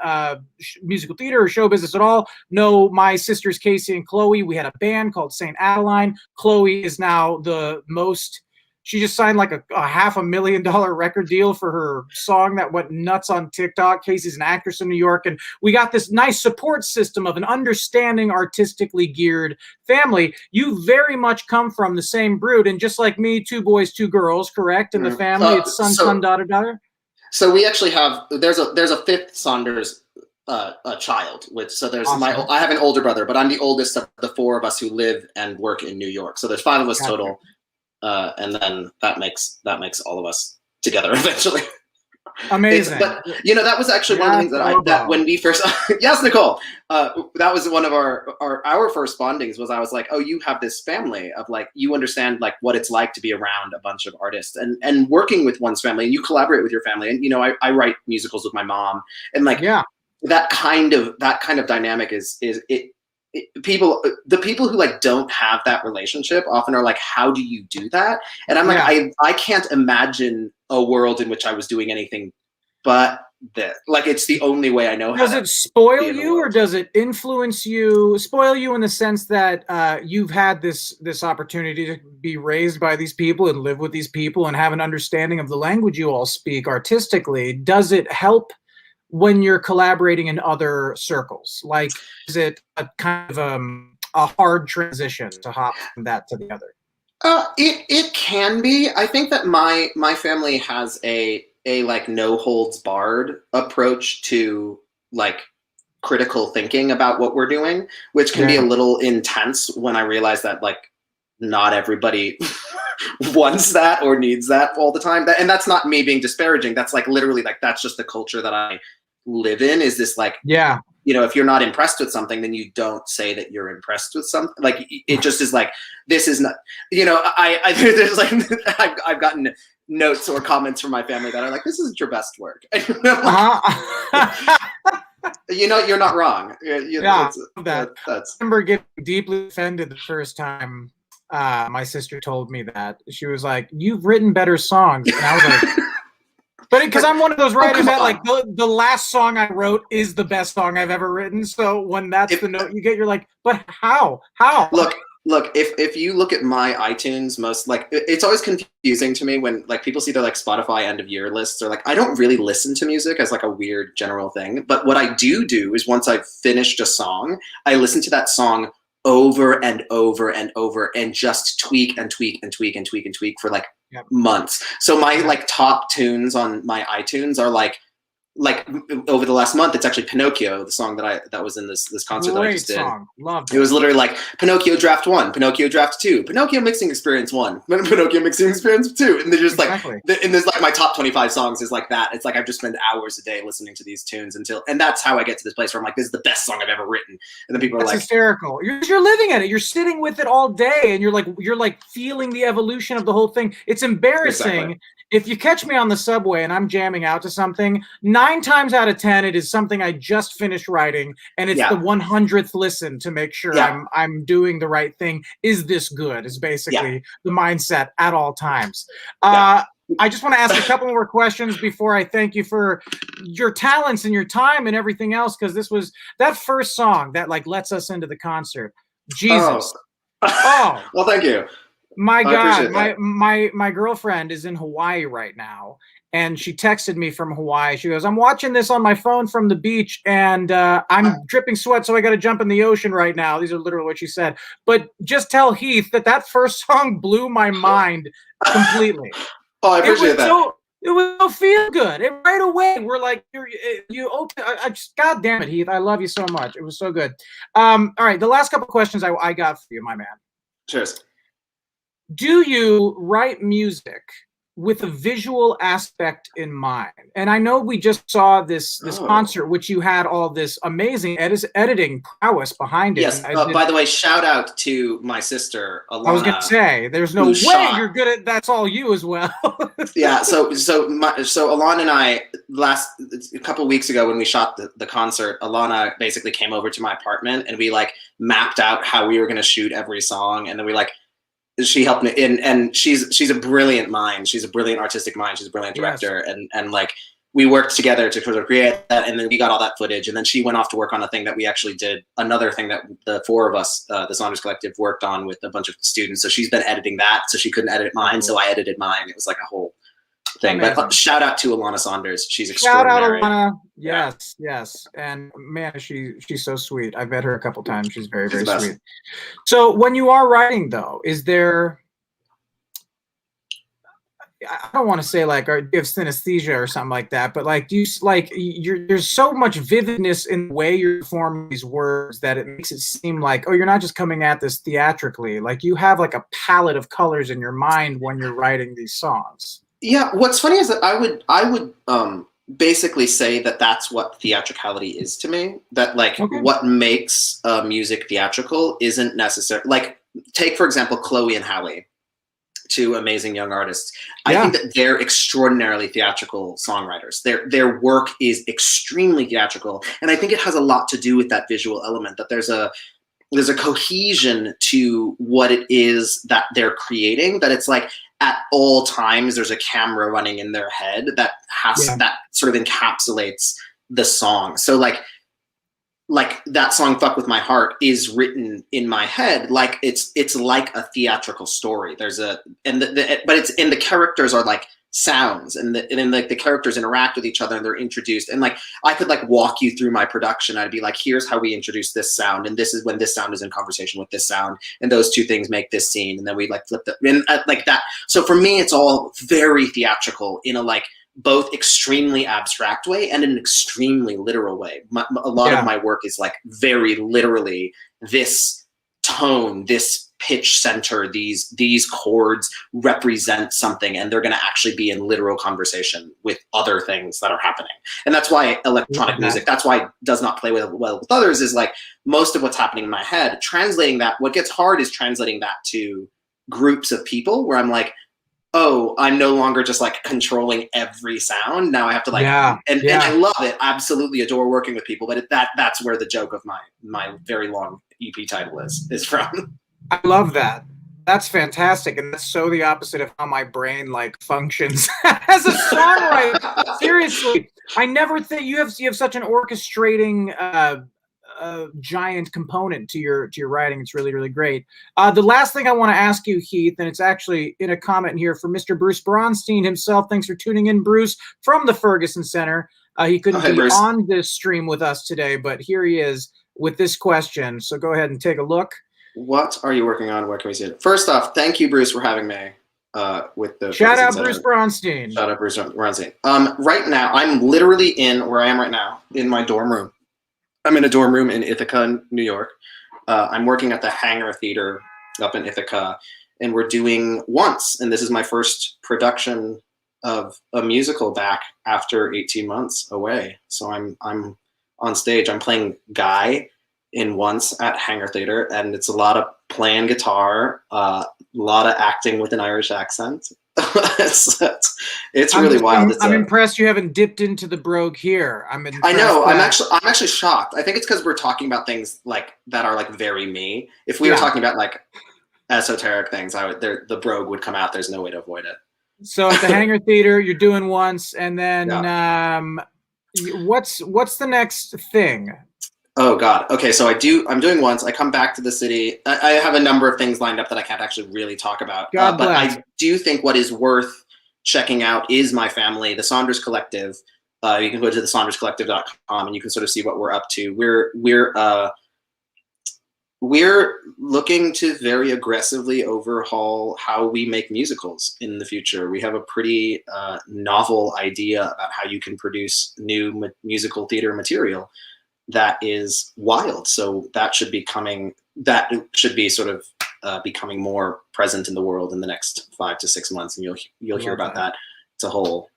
musical theater or show business at all know my sisters Casey and Chloe. We had a band called St. Adeline. Chloe is now she just signed like a $500,000 record deal for her song that went nuts on TikTok. Casey's an actress in New York, and we got this nice support system of an understanding, artistically geared family. You very much come from the same brood, and just like me, 2 boys, 2 girls, correct? In the family, it's son, daughter, daughter. So we actually have there's a 5th Saunders child, awesome. I have an older brother, but I'm the oldest of the 4 of us who live and work in New York. So there's 5 of us total, and then that makes all of us together eventually. Amazing. But that was actually one of the things that when we first yes, Nicole, that was one of our first bondings. Was I was like, oh, you have this family of like, you understand like what it's like to be around a bunch of artists and working with one's family, and you collaborate with your family. And I write musicals with my mom, and like that kind of dynamic is the people who like don't have that relationship often are like, how do you do that? And I'm like, I can't imagine a world in which I was doing anything but that. Like, it's the only way I know how. Does it spoil you, or does it influence you? Spoil you in the sense that you've had this opportunity to be raised by these people and live with these people and have an understanding of the language you all speak artistically. Does it help when you're collaborating in other circles? Like, is it a kind of a hard transition to hop from that to the other? It can be. I think that my family has a like no holds barred approach to like critical thinking about what we're doing, which can be a little intense when I realize that like not everybody wants that or needs that all the time. And that's not me being disparaging. That's like literally like, that's just the culture that I live in, is this like, if you're not impressed with something, then you don't say that you're impressed with something. Like, it just is like, this is not, there's like, I've gotten notes or comments from my family that are like, this isn't your best work. You're not wrong. I remember getting deeply offended the first time my sister told me that. She was like, "You've written better songs," and I was like, but because I'm one of those writers that like the last song I wrote is the best song I've ever written. So when that's the note you get, you're like, but how? Look, if you look at my iTunes, it's always confusing to me when like people see their like Spotify end of year lists. Or like, I don't really listen to music as like a weird general thing. But what I do is once I've finished a song, I listen to that song over and over and over and just tweak and tweak and tweak and tweak and tweak for like months. So my like top tunes on my iTunes are like over the last month, it's actually Pinocchio, the song that was in this concert that I just did. Loved it. It was literally like Pinocchio Draft 1, Pinocchio Draft 2, Pinocchio Mixing Experience 1, Pinocchio Mixing Experience 2. And they're just like, and there's like my top 25 songs is like that. It's like I've just spent hours a day listening to these tunes and that's how I get to this place where I'm like, this is the best song I've ever written. And then people are like, hysterical. You're living at it. You're sitting with it all day, and you're like feeling the evolution of the whole thing. It's embarrassing. Exactly. If you catch me on the subway and I'm jamming out to something, 9 times out of 10, it is something I just finished writing, and it's the 100th listen to make sure I'm doing the right thing. Is this good? Is basically the mindset at all times. I just want to ask a couple more questions before I thank you for your talents and your time and everything else, because this was that first song that like lets us into the concert. Jesus. Well, thank you. My God, my girlfriend is in Hawaii right now, and she texted me from Hawaii. She goes, I'm watching this on my phone from the beach, and I'm dripping sweat, so I got to jump in the ocean right now. These are literally what she said. But just tell Heath that first song blew my mind completely. Oh, I appreciate that. It was so feel good. And right away, we're like, you open. I just, God damn it, Heath. I love you so much. It was so good. All right, the last couple questions I got for you, my man. Cheers. Do you write music with a visual aspect in mind? And I know we just saw this concert, which you had all this amazing editing prowess behind it. Yes. By the way, shout out to my sister, Alana. I was going to say, there's no way you're good at that's all you as well. Yeah. So Alana and I a couple of weeks ago when we shot the concert, Alana basically came over to my apartment and we like mapped out how we were going to shoot every song, and then she helped me and she's a brilliant mind. She's a brilliant artistic mind. She's a brilliant director. Yes. And like we worked together to sort of create that. And then we got all that footage. And then she went off to work on a thing that we actually did, another thing that the four of us, the Saunders Collective, worked on with a bunch of students. So she's been editing that. So she couldn't edit mine. So I edited mine. It was like a whole thing. Amazing. But shout out to Alana Saunders. She's extraordinary. Shout out Alana. Yes, yes. And man, she's so sweet. I've met her a couple times. She's very, very sweet. So when you are writing though, is there, I don't want to say like, or do you have synesthesia or something like that, but like, do you like, there's so much vividness in the way you're forming these words that it makes it seem like, oh, you're not just coming at this theatrically. Like you have like a palette of colors in your mind when you're writing these songs. Yeah, what's funny is that I would basically say that that's what theatricality is to me. That like what makes music theatrical isn't necessary. Like take for example Chloe and Hallie, two amazing young artists. I think that they're extraordinarily theatrical songwriters. Their work is extremely theatrical, and I think it has a lot to do with that visual element. That there's a cohesion to what it is that they're creating. That it's like, at all times there's a camera running in their head that sort of encapsulates the song. So like that song "Fuck With My Heart" is written in my head like it's like a theatrical story. There's but the characters are like sounds, and then like the characters interact with each other and they're introduced, and like I could like walk you through my production. I'd be like, here's how we introduce this sound, and this is when this sound is in conversation with this sound, and those two things make this scene, and then we like flip the and like that. So for me it's all very theatrical in a like both extremely abstract way and an extremely literal way. A lot of my work is like very literally this tone, this pitch center, these chords represent something, and they're going to actually be in literal conversation with other things that are happening. And that's why electronic music, that's why it does not play well with others, is like most of what's happening in my head, translating that, what gets hard is translating that to groups of people where I'm like, oh, I'm no longer just like controlling every sound. Now I have to like, and I love it. I absolutely adore working with people, but that's where the joke of my very long EP title is from. I love that. That's fantastic, and that's so the opposite of how my brain like functions as a songwriter. Seriously, I never think you have such an orchestrating giant component to your writing. It's really, really great. The last thing I want to ask you, Heath, and it's actually in a comment here from Mr. Bruce Bronstein himself. Thanks for tuning in, Bruce, from the Ferguson Center. He couldn't be on this stream with us today, but here he is with this question. So go ahead and take a look. What are you working on? Where can we see it? First off, thank you, Bruce, for having me. With the shout out Bruce Bronstein. Shout out Bruce Bronstein. Right now, I'm literally in where I am right now in my dorm room. I'm in a dorm room in Ithaca, New York. I'm working at the Hangar Theater up in Ithaca, and we're doing Once, and this is my first production of a musical back after 18 months away. So I'm on stage. I'm playing Guy in Once at Hangar Theater, and it's a lot of playing guitar, a lot of acting with an Irish accent. it's really wild. I'm impressed you haven't dipped into the brogue here. I know. I'm actually shocked. I think it's because we're talking about things like that are like very me. If we were talking about like esoteric things, the brogue would come out. There's no way to avoid it. So at the Hangar Theater, you're doing Once, and then what's the next thing? Oh God. Okay, so I'm doing Once. I come back to the city. I have a number of things lined up that I can't actually really talk about. But I do think what is worth checking out is my family, the Saunders Collective. You can go to thesaunderscollective.com and you can sort of see what we're up to. We're looking to very aggressively overhaul how we make musicals in the future. We have a pretty novel idea about how you can produce new musical theater material that is wild. So that should be sort of becoming more present in the world in the next 5 to 6 months, and you'll hear about that. It's a whole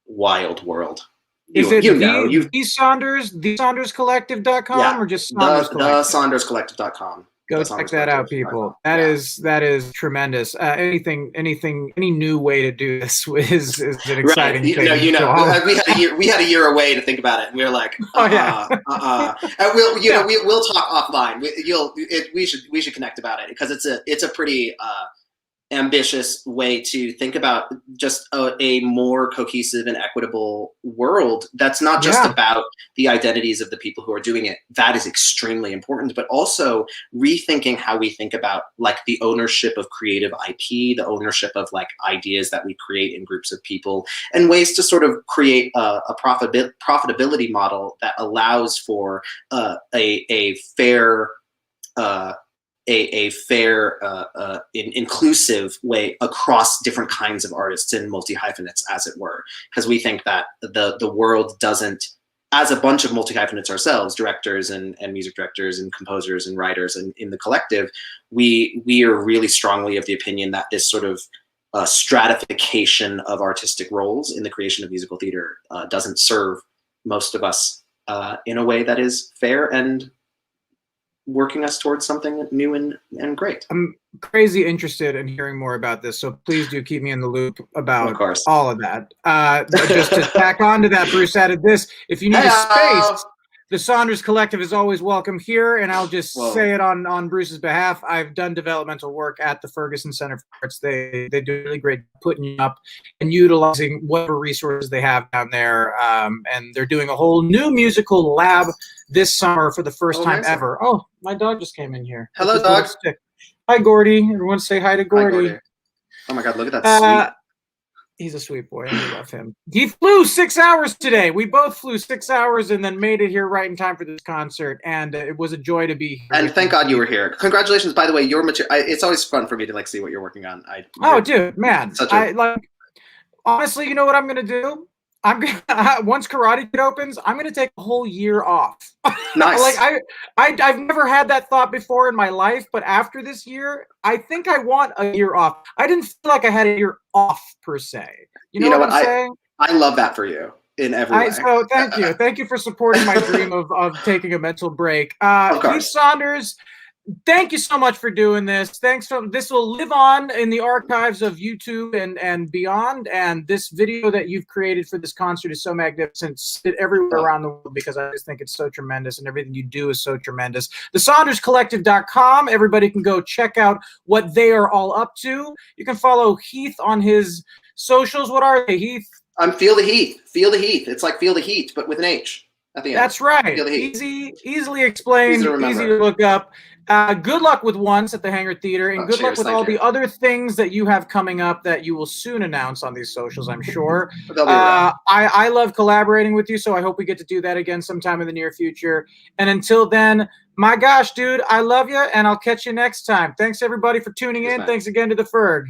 wild world. Is it thesaunderscollective.com or just Saunders Collective? thesaunderscollective.com. Go check that out, people. That is tremendous. Any new way to do this is an exciting thing. We had a year away to think about it, and we were like, and we'll talk offline. We should connect about it because it's a pretty ambitious way to think about just a more cohesive and equitable world that's not just about the identities of the people who are doing it. That is extremely important, but also rethinking how we think about like the ownership of creative IP, the ownership of like ideas that we create in groups of people, and ways to sort of create a profitability model that allows for a fair inclusive way across different kinds of artists and multi-hyphenates, as it were, because we think that the world doesn't, as a bunch of multi-hyphenates ourselves, directors and music directors and composers and writers, and in the collective, we are really strongly of the opinion that this sort of stratification of artistic roles in the creation of musical theater doesn't serve most of us in a way that is fair and working us towards something new and great. I'm crazy interested in hearing more about this, so please do keep me in the loop about all of that. Just to tack on to that, Bruce added this: if you need a space, the Saunders Collective is always welcome here, and I'll just say it on Bruce's behalf. I've done developmental work at the Ferguson Center for Arts. They do really great putting up and utilizing whatever resources they have down there, and they're doing a whole new musical lab this summer for the first time ever. Oh, my dog just came in here. Hello, dog. Hi, Gordy. Everyone say hi to Gordy. Hi, Gordy. Oh my God, look at that sweet. He's a sweet boy. I love him. He flew 6 hours today. We both flew 6 hours and then made it here right in time for this concert. And it was a joy to be here. And thank God you were here. Congratulations, by the way. Your material. It's always fun for me to like see what you're working on. Dude, man. Honestly, you know what I'm gonna do? I'm gonna once Karate Kid opens, I'm gonna take a whole year off. Nice. I've never had that thought before in my life, but after this year, I think I want a year off. I didn't feel like I had a year off per se. You know what I'm saying? I love that for you in every way. So thank you. Thank you for supporting my dream of taking a mental break. Heath Saunders, thank you so much for doing this. This will live on in the archives of YouTube and beyond. And this video that you've created for this concert is so magnificent. Sit everywhere around the world because I just think it's so tremendous, and everything you do is so tremendous. TheSaundersCollective.com. Everybody can go check out what they are all up to. You can follow Heath on his socials. What are they, Heath? I'm Feel the Heath. Feel the Heath. It's like Feel the Heat, but with an H at the end. That's right. Easily explained, easy to look up. Good luck with Once at the Hangar Theater, and good luck with all the other things that you have coming up that you will soon announce on these socials, I'm sure. I love collaborating with you, so I hope we get to do that again sometime in the near future. And until then, my gosh, dude, I love you, and I'll catch you next time. Thanks, everybody, for tuning in. Thanks again to the Ferg.